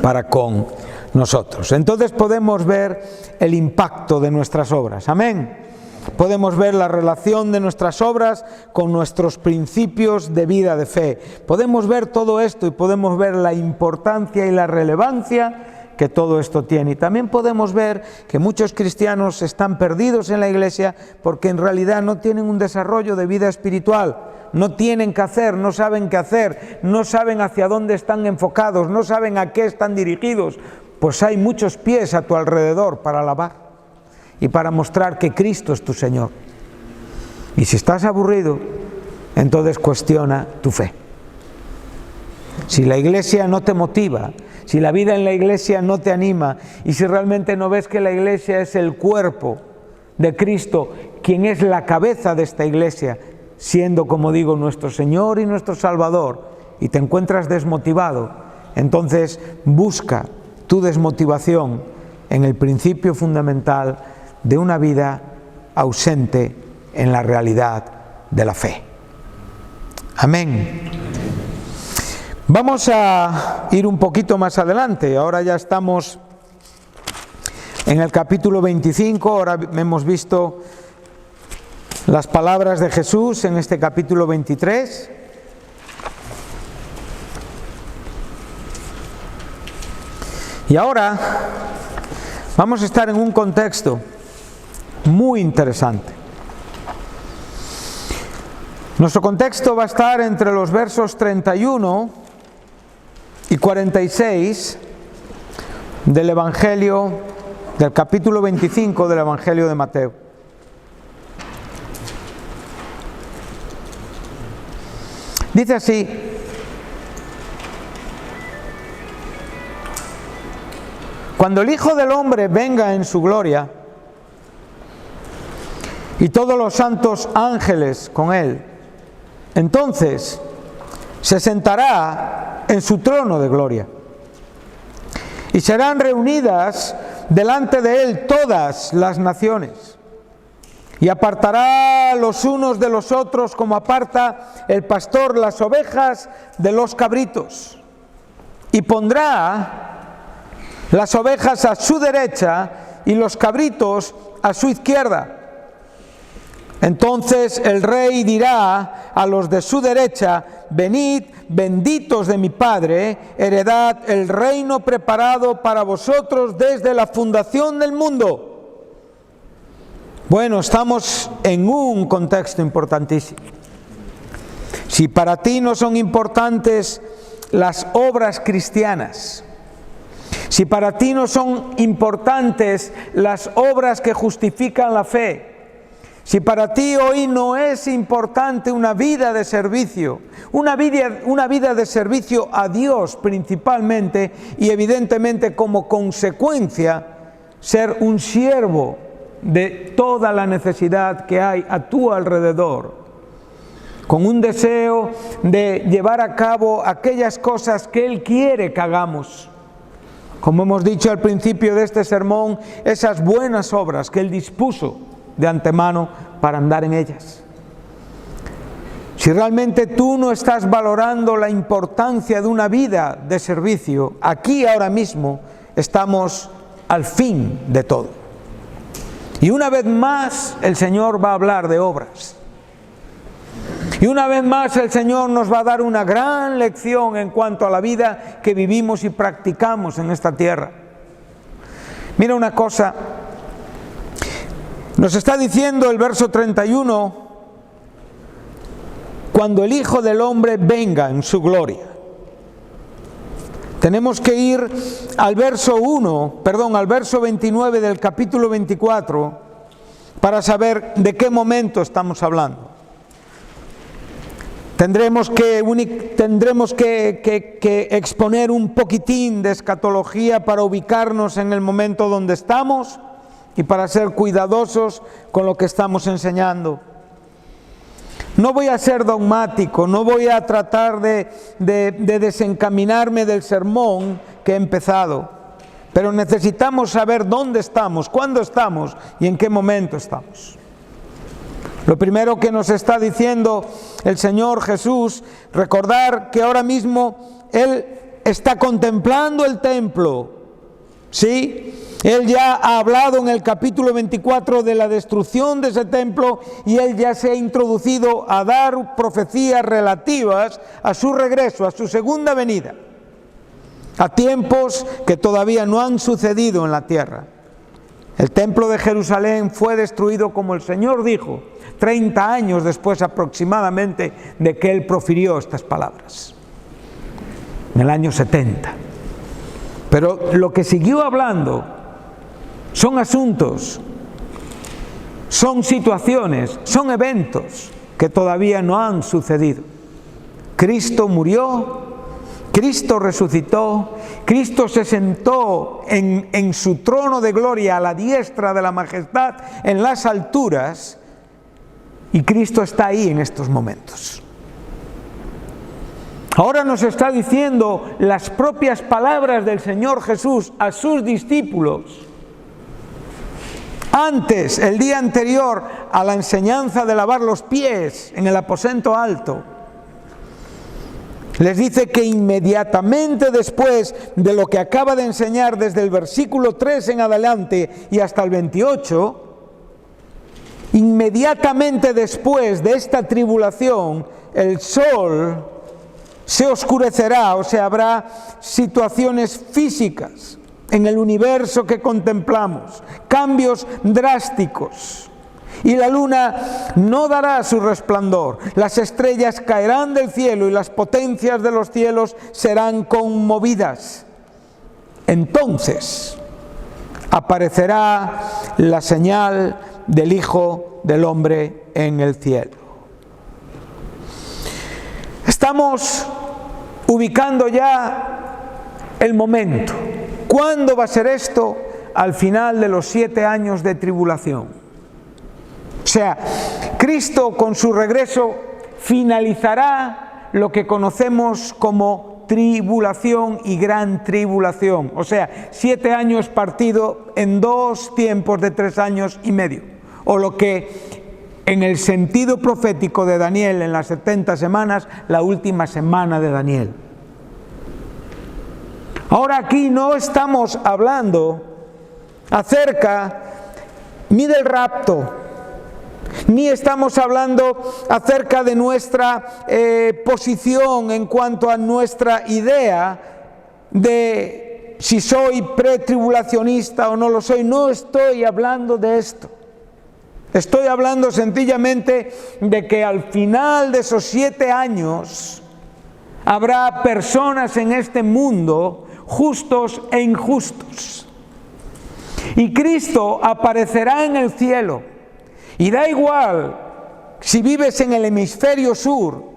para con nosotros. Entonces podemos ver el impacto de nuestras obras. Amén. Podemos ver la relación de nuestras obras con nuestros principios de vida de fe. Podemos ver todo esto y podemos ver la importancia y la relevancia que todo esto tiene. Y también podemos ver que muchos cristianos están perdidos en la iglesia porque en realidad no tienen un desarrollo de vida espiritual. No tienen qué hacer, no saben qué hacer, no saben hacia dónde están enfocados, no saben a qué están dirigidos. Pues hay muchos pies a tu alrededor para alabar y para mostrar que Cristo es tu Señor. Y si estás aburrido, entonces cuestiona tu fe. Si la iglesia no te motiva, si la vida en la iglesia no te anima, y si realmente no ves que la iglesia es el cuerpo de Cristo, quien es la cabeza de esta iglesia, siendo, como digo, nuestro Señor y nuestro Salvador, y te encuentras desmotivado, entonces busca tu desmotivación en el principio fundamental de una vida ausente en la realidad de la fe. Amén. Vamos a ir un poquito más adelante. Ahora ya estamos en el capítulo 25. Ahora hemos visto las palabras de Jesús en este capítulo 23. Y ahora vamos a estar en un contexto muy interesante. Nuestro contexto va a estar entre los versos 31 y 46 del Evangelio, del capítulo 25 del Evangelio de Mateo. Dice así: cuando el Hijo del Hombre venga en su gloria y todos los santos ángeles con él, entonces se sentará en su trono de gloria y serán reunidas delante de él todas las naciones, y apartará los unos de los otros como aparta el pastor las ovejas de los cabritos, y pondrá las ovejas a su derecha y los cabritos a su izquierda. Entonces el rey dirá a los de su derecha: venid, benditos de mi Padre, heredad el reino preparado para vosotros desde la fundación del mundo. Bueno, estamos en un contexto importantísimo. Si para ti no son importantes las obras cristianas, si para ti no son importantes las obras que justifican la fe, si para ti hoy no es importante una vida de servicio, una vida de servicio a Dios principalmente, y evidentemente como consecuencia ser un siervo de toda la necesidad que hay a tu alrededor, con un deseo de llevar a cabo aquellas cosas que Él quiere que hagamos, como hemos dicho al principio de este sermón, esas buenas obras que Él dispuso de antemano para andar en ellas. Si realmente tú no estás valorando la importancia de una vida de servicio, aquí ahora mismo estamos al fin de todo. Y una vez más el Señor va a hablar de obras. Y una vez más el Señor nos va a dar una gran lección en cuanto a la vida que vivimos y practicamos en esta tierra. Mira una cosa, nos está diciendo el verso 31, cuando el Hijo del Hombre venga en su gloria. Tenemos que ir al verso 29 del capítulo 24 para saber de qué momento estamos hablando. Tendremos que exponer un poquitín de escatología para ubicarnos en el momento donde estamos y para ser cuidadosos con lo que estamos enseñando. No voy a ser dogmático, no voy a tratar de desencaminarme del sermón que he empezado, pero necesitamos saber dónde estamos, cuándo estamos y en qué momento estamos. Lo primero que nos está diciendo el Señor Jesús, recordar que ahora mismo Él está contemplando el templo, ¿sí? Él ya ha hablado en el capítulo 24 de la destrucción de ese templo y Él ya se ha introducido a dar profecías relativas a su regreso, a su segunda venida, a tiempos que todavía no han sucedido en la tierra. El templo de Jerusalén fue destruido, como el Señor dijo, 30 años después aproximadamente de que Él profirió estas palabras, en el año 70. Pero lo que siguió hablando son asuntos, son situaciones, son eventos que todavía no han sucedido. Cristo murió, Cristo resucitó, Cristo se sentó en su trono de gloria a la diestra de la majestad en las alturas, y Cristo está ahí en estos momentos. Ahora nos está diciendo las propias palabras del Señor Jesús a sus discípulos. Antes, el día anterior a la enseñanza de lavar los pies en el aposento alto, les dice que inmediatamente después de lo que acaba de enseñar desde el versículo 3 en adelante y hasta el 28, inmediatamente después de esta tribulación, el sol se oscurecerá, o sea, habrá situaciones físicas en el universo que contemplamos, cambios drásticos. y la luna no dará su resplandor. Las estrellas caerán del cielo y las potencias de los cielos serán conmovidas. Entonces aparecerá la señal del Hijo del Hombre en el cielo. Estamos ubicando ya el momento. ¿Cuándo va a ser esto? Al final de los 7 años de tribulación. O sea, Cristo con su regreso finalizará lo que conocemos como tribulación y gran tribulación. O sea, 7 años partido en 2 tiempos de 3 años y medio. O lo que en el sentido profético de Daniel en las 70 semanas, la última semana de Daniel. Ahora aquí no estamos hablando acerca ni del rapto, ni estamos hablando acerca de nuestra posición en cuanto a nuestra idea de si soy pretribulacionista o no lo soy. No estoy hablando de esto. Estoy hablando sencillamente de que al final de esos 7 años habrá personas en este mundo, justos e injustos. Y Cristo aparecerá en el cielo. Y da igual si vives en el hemisferio sur,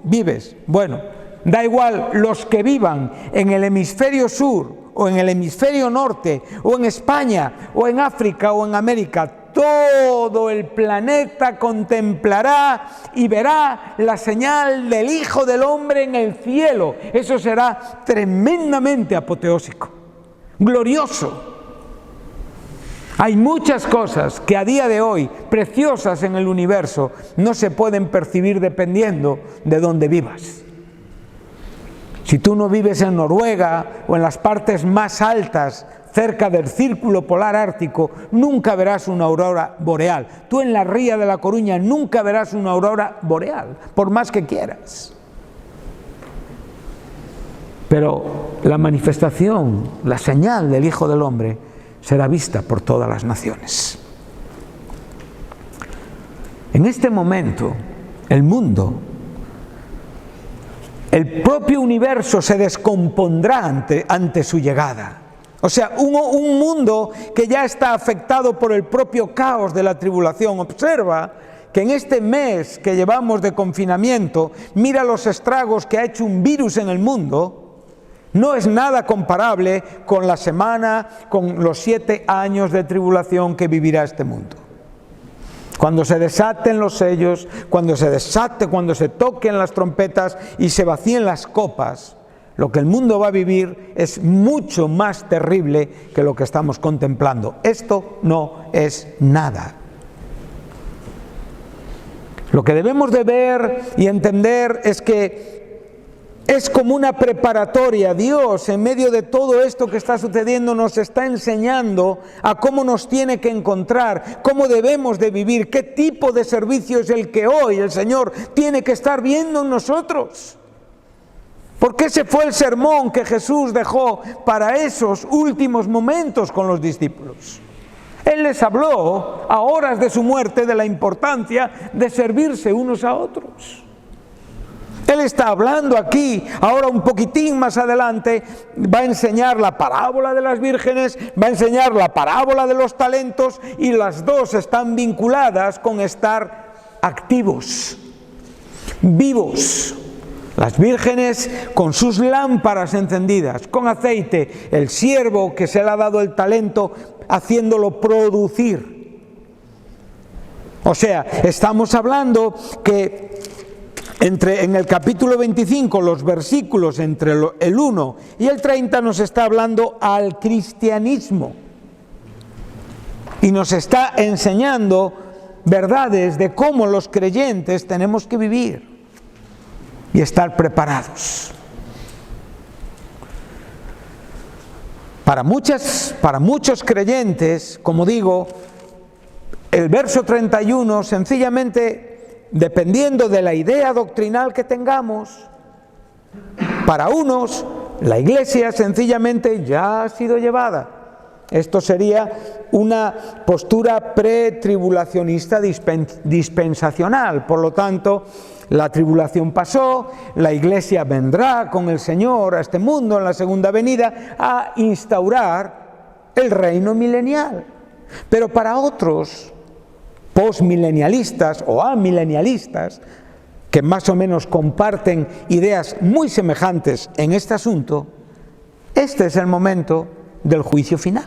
da igual los que vivan en el hemisferio sur o en el hemisferio norte o en España o en África o en América. Todo el planeta contemplará y verá la señal del Hijo del Hombre en el cielo. Eso será tremendamente apoteósico, glorioso. Hay muchas cosas que a día de hoy, preciosas en el universo, no se pueden percibir dependiendo de dónde vivas. Si tú no vives en Noruega o en las partes más altas, cerca del círculo polar ártico, nunca verás una aurora boreal. Tú en la ría de La Coruña nunca verás una aurora boreal, por más que quieras. Pero la manifestación, la señal del Hijo del Hombre, será vista por todas las naciones. En este momento, el mundo, el propio universo se descompondrá ante su llegada. O sea, un mundo que ya está afectado por el propio caos de la tribulación. Observa que en este mes que llevamos de confinamiento, mira los estragos que ha hecho un virus en el mundo. No es nada comparable con la semana, con los 7 años de tribulación que vivirá este mundo. Cuando se desaten los sellos, cuando se toquen las trompetas y se vacíen las copas, lo que el mundo va a vivir es mucho más terrible que lo que estamos contemplando. Esto no es nada. Lo que debemos de ver y entender es que es como una preparatoria. Dios, en medio de todo esto que está sucediendo, nos está enseñando a cómo nos tiene que encontrar, cómo debemos de vivir, qué tipo de servicio es el que hoy el Señor tiene que estar viendo en nosotros. Porque ese fue el sermón que Jesús dejó para esos últimos momentos con los discípulos. Él les habló a horas de su muerte de la importancia de servirse unos a otros. Él está hablando aquí, ahora un poquitín más adelante, va a enseñar la parábola de las vírgenes, va a enseñar la parábola de los talentos, y las dos están vinculadas con estar activos, vivos. Las vírgenes con sus lámparas encendidas, con aceite, el siervo que se le ha dado el talento haciéndolo producir. O sea, estamos hablando que en el capítulo 25, los versículos entre el 1 y el 30 nos está hablando al cristianismo y nos está enseñando verdades de cómo los creyentes tenemos que vivir y estar preparados. Para muchos creyentes, como digo, el verso 31 sencillamente, dependiendo de la idea doctrinal que tengamos, para unos la iglesia sencillamente ya ha sido llevada Esto sería una postura pretribulacionista dispensacional. Por lo tanto, la tribulación pasó, la Iglesia vendrá con el Señor a este mundo en la segunda venida a instaurar el reino milenial. Pero para otros postmilenialistas o amilenialistas, que más o menos comparten ideas muy semejantes en este asunto, este es el momento del juicio final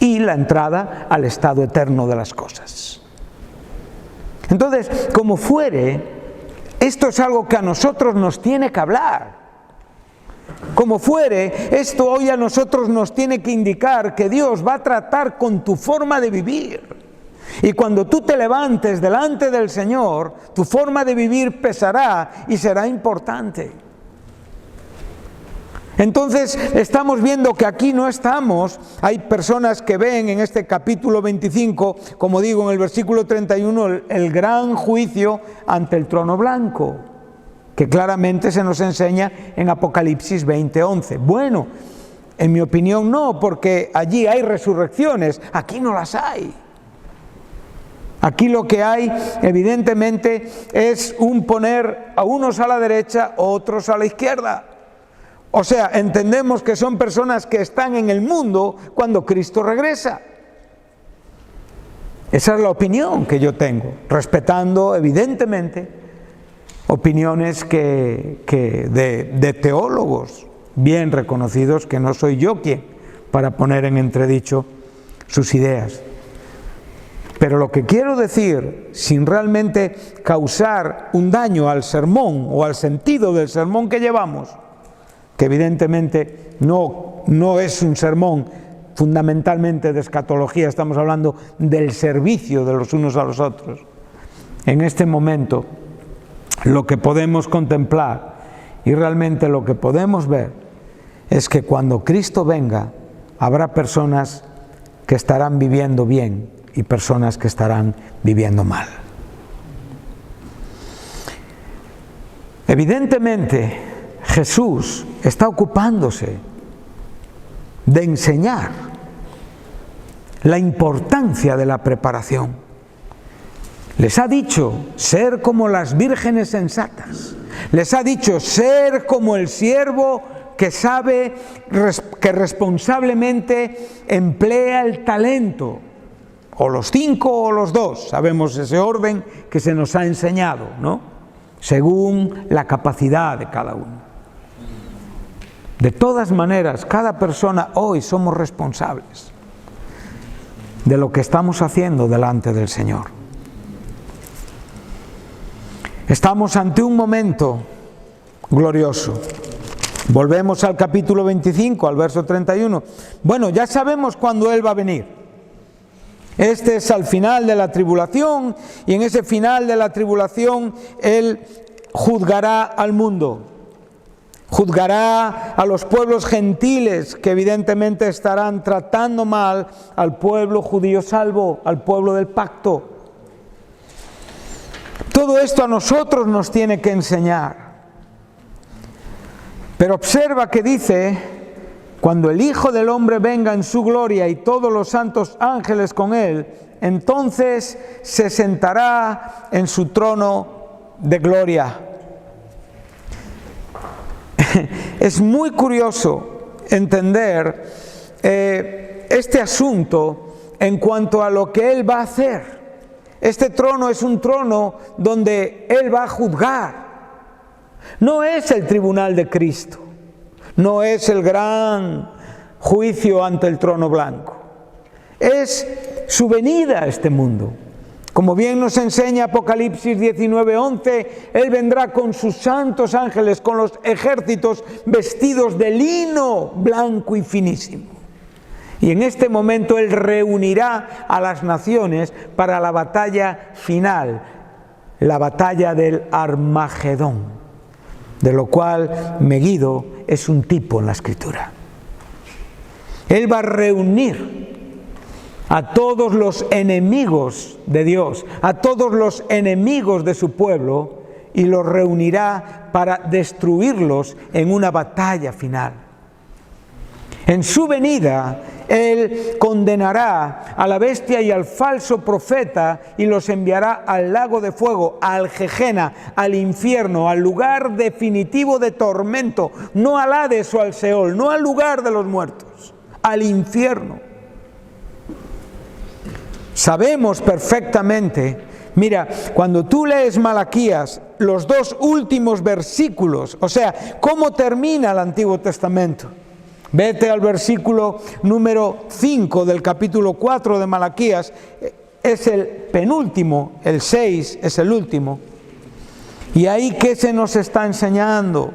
y la entrada al estado eterno de las cosas. Entonces, como fuere, esto es algo que a nosotros nos tiene que hablar. Como fuere, esto hoy a nosotros nos tiene que indicar que Dios va a tratar con tu forma de vivir. Y cuando tú te levantes delante del Señor, tu forma de vivir pesará y será importante. Entonces estamos viendo que aquí no estamos, hay personas que ven en este capítulo 25, como digo en el versículo 31, el gran juicio ante el trono blanco, que claramente se nos enseña en Apocalipsis 20:11. Bueno, en mi opinión no, porque allí hay resurrecciones, aquí no las hay. Aquí lo que hay, evidentemente, es un poner a unos a la derecha, otros a la izquierda. O sea, entendemos que son personas que están en el mundo cuando Cristo regresa. Esa es la opinión que yo tengo, respetando, evidentemente, opiniones de teólogos bien reconocidos, que no soy yo quien para poner en entredicho sus ideas. Pero lo que quiero decir, sin realmente causar un daño al sermón o al sentido del sermón que llevamos, que evidentemente no es un sermón fundamentalmente de escatología, estamos hablando del servicio de los unos a los otros. En este momento, lo que podemos contemplar y realmente lo que podemos ver es que cuando Cristo venga, habrá personas que estarán viviendo bien y personas que estarán viviendo mal. Evidentemente, Jesús está ocupándose de enseñar la importancia de la preparación. Les ha dicho ser como las vírgenes sensatas. Les ha dicho ser como el siervo que sabe, que responsablemente emplea el talento, o los 5 o los 2, sabemos ese orden que se nos ha enseñado, ¿no? Según la capacidad de cada uno. De todas maneras, cada persona hoy somos responsables de lo que estamos haciendo delante del Señor. Estamos ante un momento glorioso. Volvemos al capítulo 25, al verso 31. Bueno, ya sabemos cuándo Él va a venir. Este es al final de la tribulación, y en ese final de la tribulación Él juzgará al mundo. Juzgará a los pueblos gentiles que evidentemente estarán tratando mal al pueblo judío salvo, al pueblo del pacto. Todo esto a nosotros nos tiene que enseñar. Pero observa que dice: cuando el Hijo del Hombre venga en su gloria y todos los santos ángeles con Él, entonces se sentará en su trono de gloria. Es muy curioso entender este asunto en cuanto a lo que Él va a hacer. Este trono es un trono donde Él va a juzgar. No es el tribunal de Cristo. No es el gran juicio ante el trono blanco. Es su venida a este mundo. Como bien nos enseña Apocalipsis 19:11, Él vendrá con sus santos ángeles, con los ejércitos vestidos de lino blanco y finísimo. Y en este momento Él reunirá a las naciones para la batalla final, la batalla del Armagedón, de lo cual Meguido es un tipo en la Escritura. Él va a reunir a todos los enemigos de Dios, a todos los enemigos de su pueblo, y los reunirá para destruirlos en una batalla final. En su venida, Él condenará a la bestia y al falso profeta y los enviará al lago de fuego, al Gehenna, al infierno, al lugar definitivo de tormento, no al Hades o al Seol, no al lugar de los muertos, al infierno. Sabemos perfectamente, mira, cuando tú lees Malaquías, los 2 últimos versículos, o sea, cómo termina el Antiguo Testamento. Vete al versículo número 5 del capítulo 4 de Malaquías, es el penúltimo, el 6 es el último. Y ahí, ¿qué se nos está enseñando?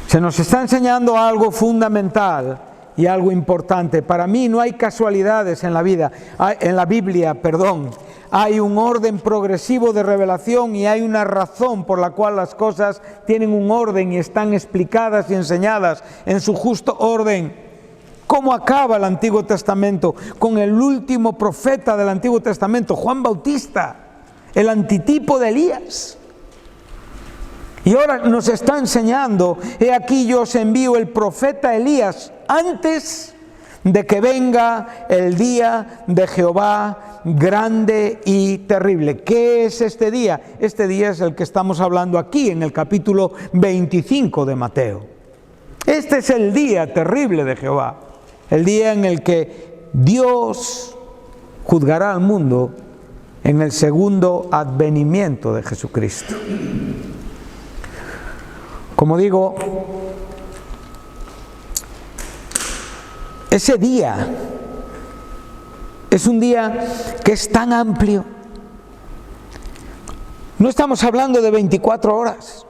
Se nos está enseñando algo fundamental y algo importante. Para mí no hay casualidades en la vida, en la Biblia, Hay un orden progresivo de revelación y hay una razón por la cual las cosas tienen un orden y están explicadas y enseñadas en su justo orden. ¿Cómo acaba el Antiguo Testamento? Con el último profeta del Antiguo Testamento, Juan Bautista, el antitipo de Elías. Y ahora nos está enseñando, he aquí yo os envío el profeta Elías antes de que venga el día de Jehová grande y terrible. ¿Qué es este día? Este día es el que estamos hablando aquí en el capítulo 25 de Mateo. Este es el día terrible de Jehová, el día en el que Dios juzgará al mundo en el segundo advenimiento de Jesucristo. Como digo, ese día es un día que es tan amplio. No estamos hablando de 24 horas.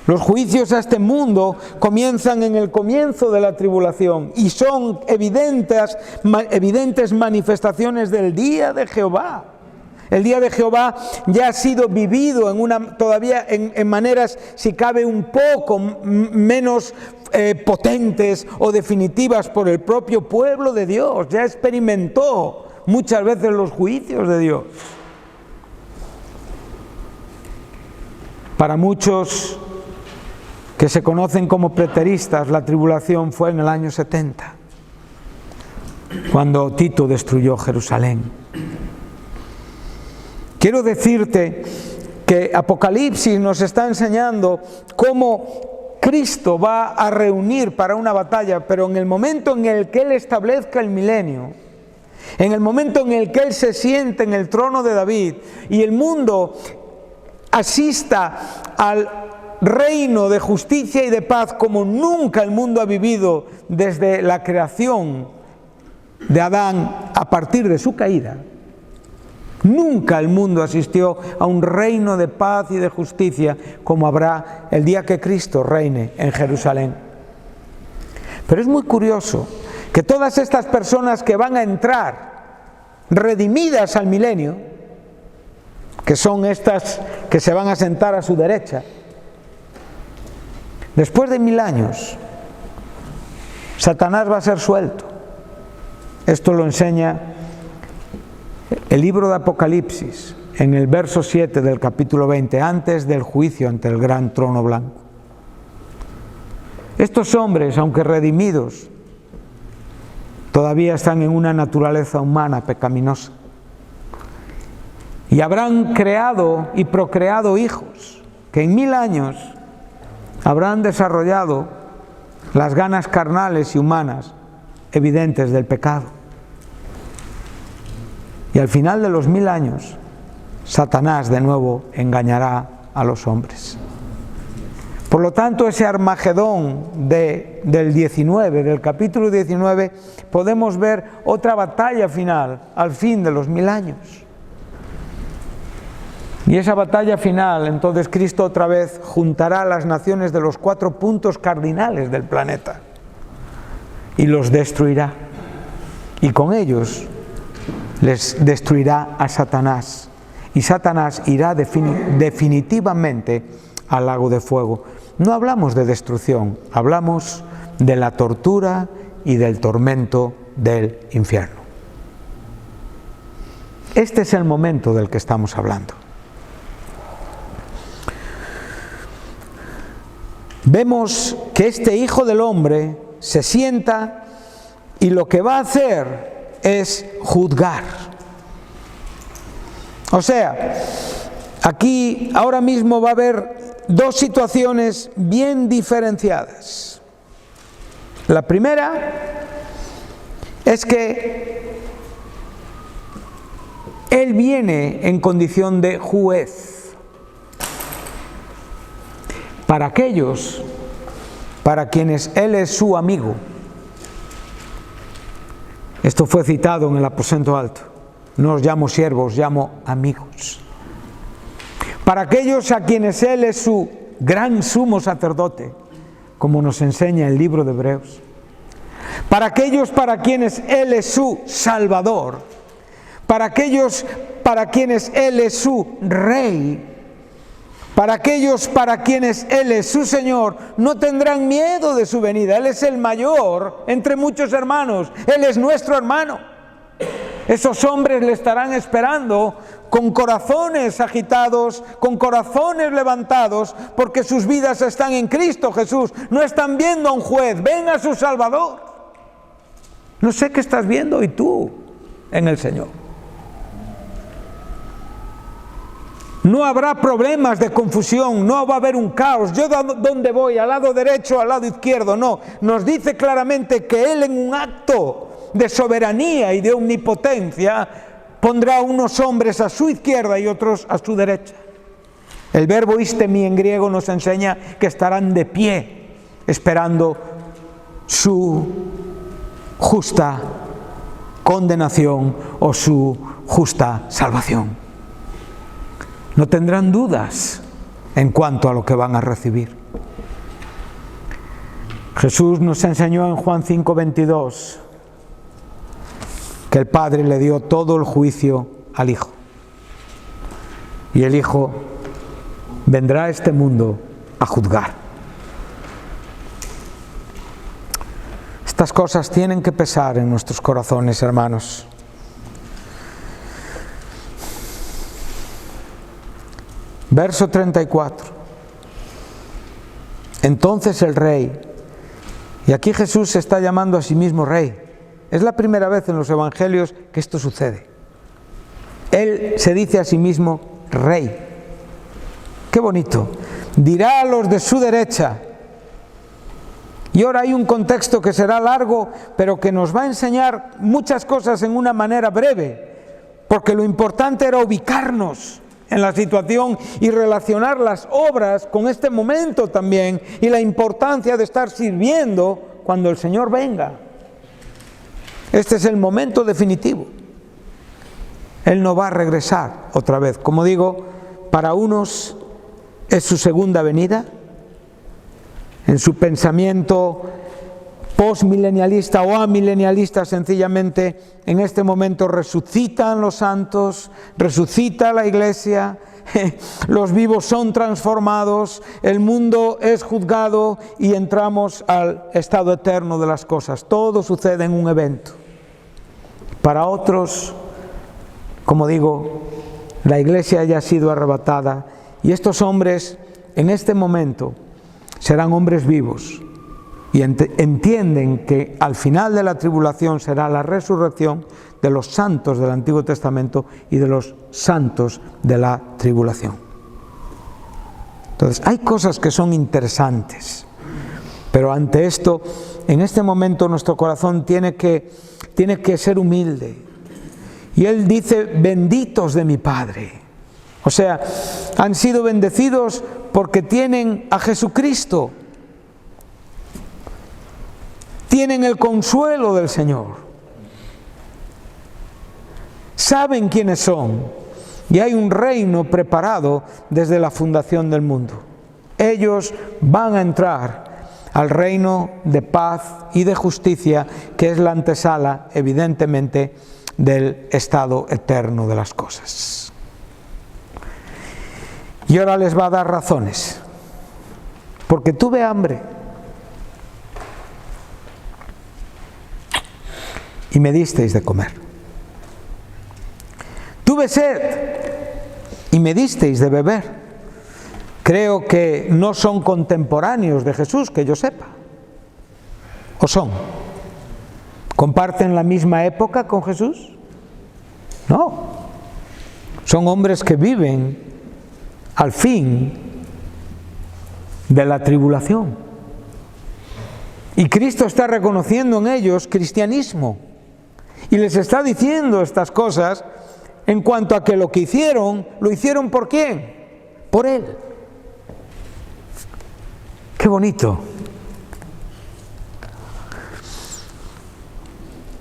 Los juicios a este mundo comienzan en el comienzo de la tribulación y son evidentes manifestaciones del día de Jehová. El día de Jehová ya ha sido vivido todavía en maneras, si cabe, un poco menos potentes o definitivas por el propio pueblo de Dios. Ya experimentó muchas veces los juicios de Dios. Para muchos que se conocen como preteristas, la tribulación fue en el año 70, cuando Tito destruyó Jerusalén. Quiero decirte que Apocalipsis nos está enseñando cómo Cristo va a reunir para una batalla, pero en el momento en el que Él establezca el milenio, en el momento en el que Él se siente en el trono de David y el mundo asista al reino de justicia y de paz como nunca el mundo ha vivido desde la creación de Adán a partir de su caída. Nunca el mundo asistió a un reino de paz y de justicia como habrá el día que Cristo reine en Jerusalén. Pero es muy curioso que todas estas personas que van a entrar redimidas al milenio, que son estas que se van a sentar a su derecha, después de 1000 años, Satanás va a ser suelto. Esto lo enseña el libro de Apocalipsis, en el verso 7 del capítulo 20, antes del juicio ante el gran trono blanco. Estos hombres, aunque redimidos, todavía están en una naturaleza humana pecaminosa. Y habrán creado y procreado hijos que en 1000 años habrán desarrollado las ganas carnales y humanas evidentes del pecado. Y al final de los 1000 años, Satanás de nuevo engañará a los hombres. Por lo tanto, ese Armagedón del 19, del capítulo 19, podemos ver otra batalla final al fin de los 1000 años. Y esa batalla final, entonces Cristo otra vez juntará a las naciones de los 4 puntos cardinales del planeta y los destruirá. Y con ellos les destruirá a Satanás. Y Satanás irá definitivamente al lago de fuego. No hablamos de destrucción, hablamos de la tortura y del tormento del infierno. Este es el momento del que estamos hablando. Vemos que este Hijo del Hombre se sienta y lo que va a hacer es juzgar. O sea, aquí ahora mismo va a haber dos situaciones bien diferenciadas. La primera es que Él viene en condición de juez para aquellos para quienes Él es su amigo. Esto fue citado en el aposento alto. No os llamo siervos, os llamo amigos. Para aquellos a quienes Él es su gran sumo sacerdote, como nos enseña el libro de Hebreos. Para aquellos para quienes Él es su Salvador. Para aquellos para quienes Él es su Rey. Para aquellos para quienes Él es su Señor, no tendrán miedo de su venida. Él es el mayor entre muchos hermanos. Él es nuestro hermano. Esos hombres le estarán esperando con corazones agitados, con corazones levantados, porque sus vidas están en Cristo Jesús. No están viendo a un juez, ven a su Salvador. No sé qué estás viendo hoy tú en el Señor. No habrá problemas de confusión, no va a haber un caos. ¿Yo dónde voy? ¿Al lado derecho o al lado izquierdo? No, nos dice claramente que Él, en un acto de soberanía y de omnipotencia, pondrá unos hombres a su izquierda y otros a su derecha. El verbo istemi en griego nos enseña que estarán de pie esperando su justa condenación o su justa salvación. No tendrán dudas en cuanto a lo que van a recibir. Jesús nos enseñó en Juan 5:22 que el Padre le dio todo el juicio al Hijo. Y el Hijo vendrá a este mundo a juzgar. Estas cosas tienen que pesar en nuestros corazones, hermanos. Verso 34. Entonces el rey, y aquí Jesús se está llamando a sí mismo rey. Es la primera vez en los evangelios que esto sucede. Él se dice a sí mismo rey. Qué bonito. Dirá a los de su derecha. Y ahora hay un contexto que será largo, pero que nos va a enseñar muchas cosas en una manera breve, porque lo importante era ubicarnos en la situación y relacionar las obras con este momento también, y la importancia de estar sirviendo cuando el Señor venga. Este es el momento definitivo. Él no va a regresar otra vez. Como digo, para unos es su segunda venida. En su pensamiento postmilenialista o amilenialista, sencillamente, en este momento resucitan los santos, resucita la iglesia, los vivos son transformados, el mundo es juzgado y entramos al estado eterno de las cosas. Todo sucede en un evento. Para otros, como digo, la iglesia ya ha sido arrebatada y estos hombres en este momento serán hombres vivos y entienden que al final de la tribulación será la resurrección de los santos del Antiguo Testamento y de los santos de la tribulación. Entonces, hay cosas que son interesantes, pero ante esto, en este momento nuestro corazón tiene que ser humilde. Y Él dice, benditos de mi Padre. O sea, han sido bendecidos porque tienen a Jesucristo. Tienen el consuelo del Señor. Saben quiénes son. Y hay un reino preparado desde la fundación del mundo. Ellos van a entrar al reino de paz y de justicia, que es la antesala, evidentemente, del estado eterno de las cosas. Y ahora les va a dar razones. Porque tuve hambre y me disteis de comer. Tuve sed y me disteis de beber. Creo que no son contemporáneos de Jesús, que yo sepa. ¿O son? ¿Comparten la misma época con Jesús? No. Son hombres que viven al fin de la tribulación. Y Cristo está reconociendo en ellos cristianismo. Y les está diciendo estas cosas en cuanto a que lo que hicieron, ¿lo hicieron por quién? Por Él. ¡Qué bonito!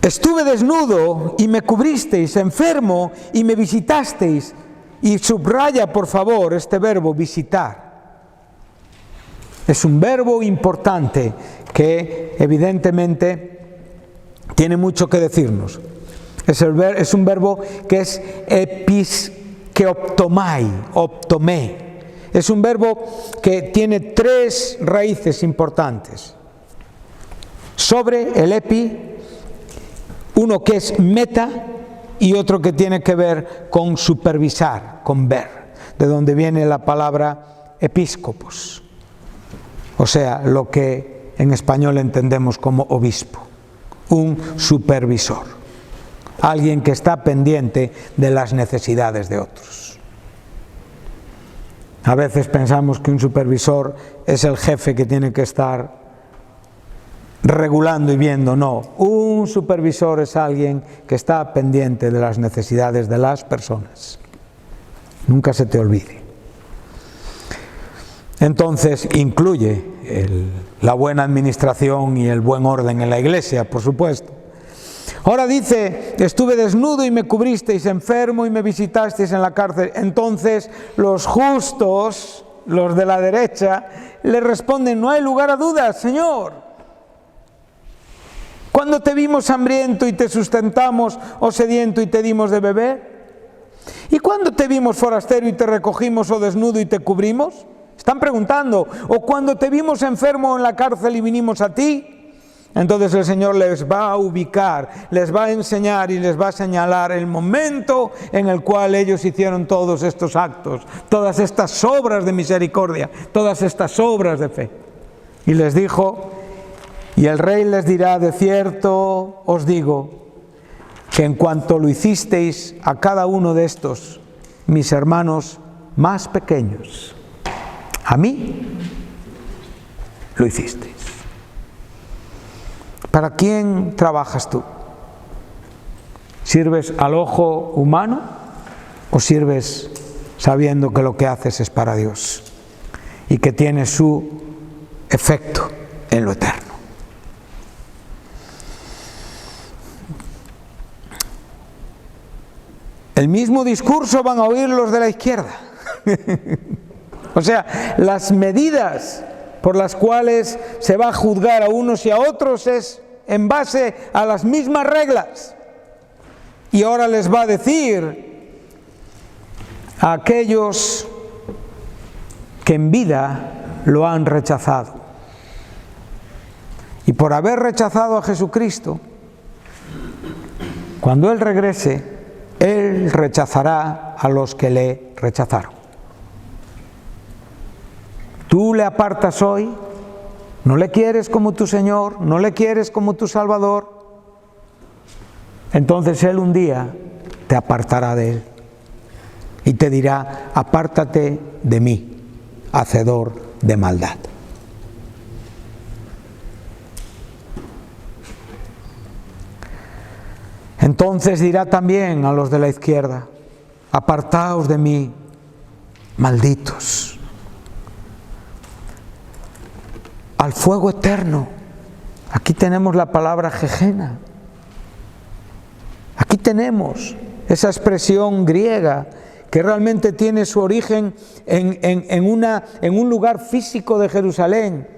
Estuve desnudo y me cubristeis, enfermo y me visitasteis. Y subraya, por favor, este verbo, visitar. Es un verbo importante que evidentemente tiene mucho que decirnos. Es un verbo que es optomé. Es un verbo que tiene tres raíces importantes. Sobre el epi, uno que es meta y otro que tiene que ver con supervisar, con ver, de donde viene la palabra episcopos, o sea, lo que en español entendemos como obispo, un supervisor, alguien que está pendiente de las necesidades de otros. A veces pensamos que un supervisor es el jefe que tiene que estar regulando y viendo. No, un supervisor es alguien que está pendiente de las necesidades de las personas. Nunca se te olvide. Entonces incluye la buena administración y el buen orden en la iglesia, por supuesto. Ahora dice, estuve desnudo y me cubristeis, enfermo y me visitasteis en la cárcel. Entonces los justos, los de la derecha, le responden, no hay lugar a dudas, Señor. ¿Cuándo te vimos hambriento y te sustentamos, o sediento y te dimos de beber? ¿Y cuándo te vimos forastero y te recogimos, o desnudo y te cubrimos? Están preguntando. ¿O cuando te vimos enfermo en la cárcel y vinimos a ti? Entonces el Señor les va a ubicar, les va a enseñar y les va a señalar el momento en el cual ellos hicieron todos estos actos, todas estas obras de misericordia, todas estas obras de fe. Y les dijo, y el rey les dirá, de cierto os digo, que en cuanto lo hicisteis a cada uno de estos, mis hermanos más pequeños, a mí lo hicisteis. ¿Para quién trabajas tú? ¿Sirves al ojo humano o sirves sabiendo que lo que haces es para Dios y que tiene su efecto en lo eterno? El mismo discurso van a oír los de la izquierda. O sea, las medidas por las cuales se va a juzgar a unos y a otros es en base a las mismas reglas. Y ahora les va a decir a aquellos que en vida lo han rechazado. Y por haber rechazado a Jesucristo, cuando Él regrese, Él rechazará a los que le rechazaron. Tú le apartas hoy, no le quieres como tu Señor, no le quieres como tu Salvador, entonces Él un día te apartará de Él y te dirá, apártate de mí, hacedor de maldad. Entonces dirá también a los de la izquierda, apartaos de mí, malditos, al fuego eterno. Aquí tenemos la palabra Gehenna. Aquí tenemos esa expresión griega que realmente tiene su origen en un lugar físico de Jerusalén.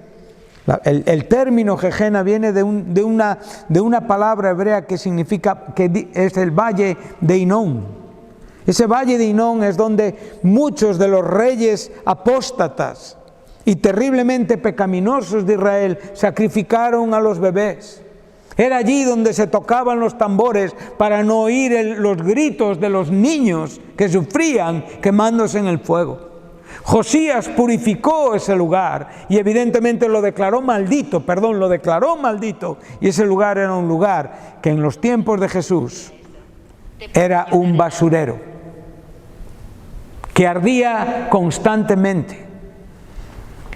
El término Gehenna viene de una palabra hebrea que significa, que es el valle de Hinón. Ese valle de Hinón es donde muchos de los reyes apóstatas y terriblemente pecaminosos de Israel sacrificaron a los bebés. Era allí donde se tocaban los tambores para no oír los gritos de los niños que sufrían quemándose en el fuego. Josías purificó ese lugar y evidentemente lo declaró maldito, y ese lugar era un lugar que en los tiempos de Jesús era un basurero, que ardía constantemente,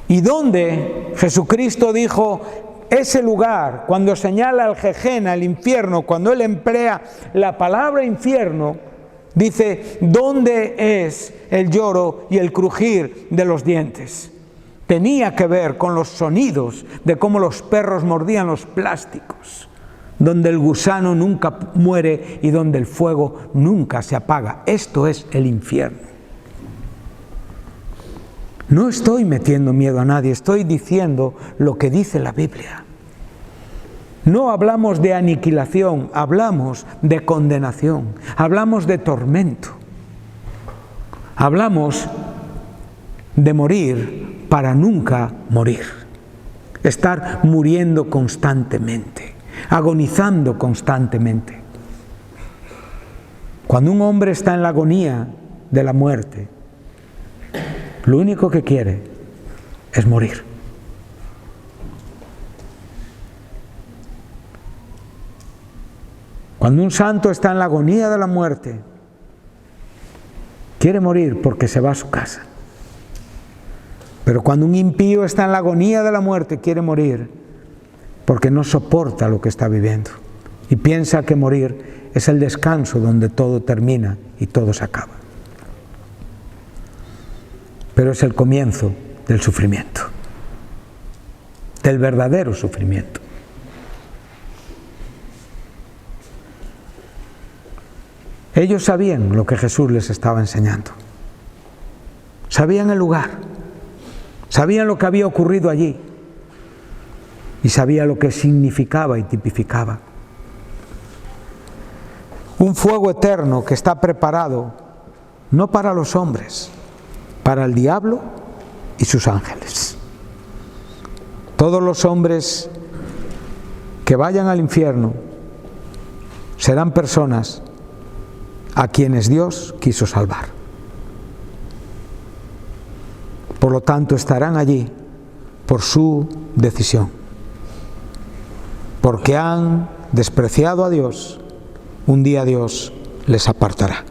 y donde Jesucristo dijo, ese lugar, cuando señala al Gehenna, el infierno, cuando Él emplea la palabra infierno, dice, ¿dónde es el lloro y el crujir de los dientes? Tenía que ver con los sonidos de cómo los perros mordían los plásticos, donde el gusano nunca muere y donde el fuego nunca se apaga. Esto es el infierno. No estoy metiendo miedo a nadie, estoy diciendo lo que dice la Biblia. No hablamos de aniquilación, hablamos de condenación, hablamos de tormento. Hablamos de morir para nunca morir. Estar muriendo constantemente, agonizando constantemente. Cuando un hombre está en la agonía de la muerte, lo único que quiere es morir. Cuando un santo está en la agonía de la muerte, quiere morir porque se va a su casa. Pero cuando un impío está en la agonía de la muerte, quiere morir porque no soporta lo que está viviendo y piensa que morir es el descanso donde todo termina y todo se acaba. Pero es el comienzo del sufrimiento, del verdadero sufrimiento. Ellos sabían lo que Jesús les estaba enseñando. Sabían el lugar, sabían lo que había ocurrido allí y sabían lo que significaba y tipificaba. Un fuego eterno que está preparado no para los hombres, para el diablo y sus ángeles. Todos los hombres que vayan al infierno serán personas a quienes Dios quiso salvar. Por lo tanto, estarán allí por su decisión. Porque han despreciado a Dios, un día Dios les apartará.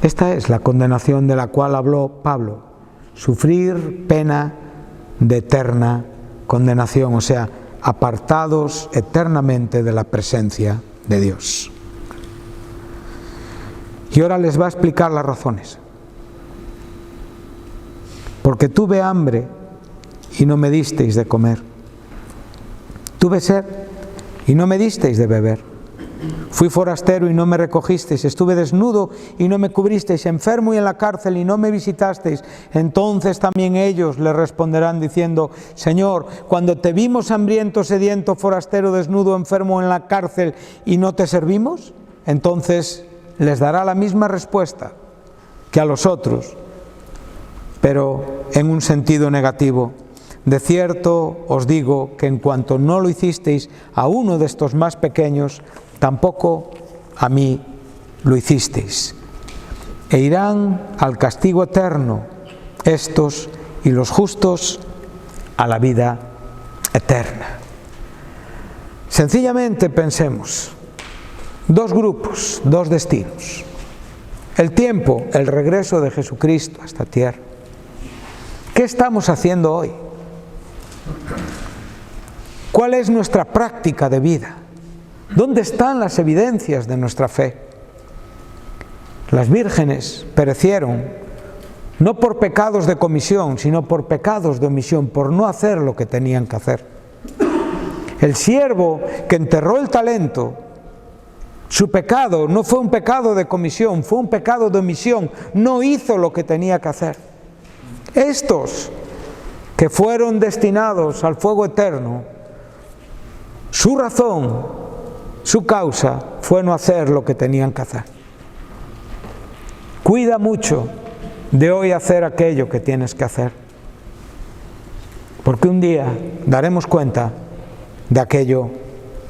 Esta es la condenación de la cual habló Pablo. Sufrir pena de eterna condenación, o sea, apartados eternamente de la presencia de Dios. Y ahora les va a explicar las razones. Porque tuve hambre y no me disteis de comer. Tuve sed y no me disteis de beber. Fui forastero y no me recogisteis. Estuve desnudo y no me cubristeis. Enfermo y en la cárcel y no me visitasteis. Entonces también ellos le responderán diciendo, Señor, cuando te vimos hambriento, sediento, forastero, desnudo, enfermo en la cárcel y no te servimos, entonces les dará la misma respuesta que a los otros, pero en un sentido negativo. De cierto os digo que en cuanto no lo hicisteis a uno de estos más pequeños, tampoco a mí lo hicisteis. E irán al castigo eterno estos y los justos a la vida eterna. Sencillamente pensemos. Dos grupos, dos destinos. El tiempo, el regreso de Jesucristo a esta tierra. ¿Qué estamos haciendo hoy? ¿Cuál es nuestra práctica de vida? ¿Dónde están las evidencias de nuestra fe? Las vírgenes perecieron no por pecados de comisión, sino por pecados de omisión, por no hacer lo que tenían que hacer. El siervo que enterró el talento, su pecado no fue un pecado de comisión, fue un pecado de omisión, no hizo lo que tenía que hacer. Estos que fueron destinados al fuego eterno, su razón, su causa fue no hacer lo que tenían que hacer. Cuida mucho de hoy hacer aquello que tienes que hacer, porque un día daremos cuenta de aquello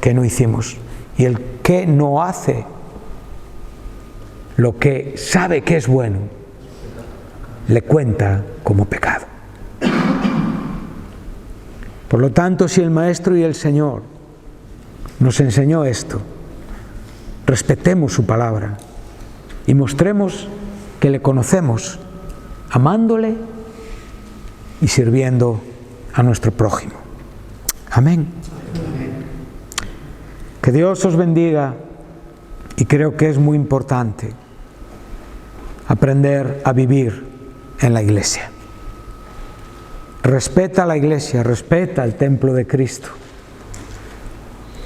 que no hicimos. Y el que no hace lo que sabe que es bueno, le cuenta como pecado. Por lo tanto, si el Maestro y el Señor nos enseñó esto, respetemos su palabra y mostremos que le conocemos, amándole y sirviendo a nuestro prójimo. Amén. Que Dios os bendiga, y creo que es muy importante aprender a vivir en la iglesia. Respeta la iglesia, respeta el templo de Cristo.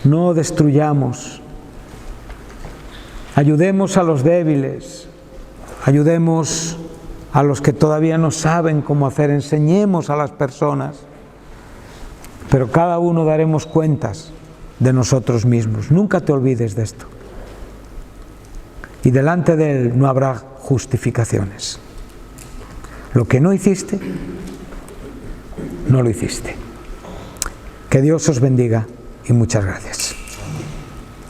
No destruyamos. Ayudemos a los débiles, ayudemos a los que todavía no saben cómo hacer, enseñemos a las personas, pero cada uno daremos cuentas de nosotros mismos. Nunca te olvides de esto. Y delante de Él no habrá justificaciones. Lo que no hiciste, no lo hiciste. Que Dios os bendiga y muchas gracias.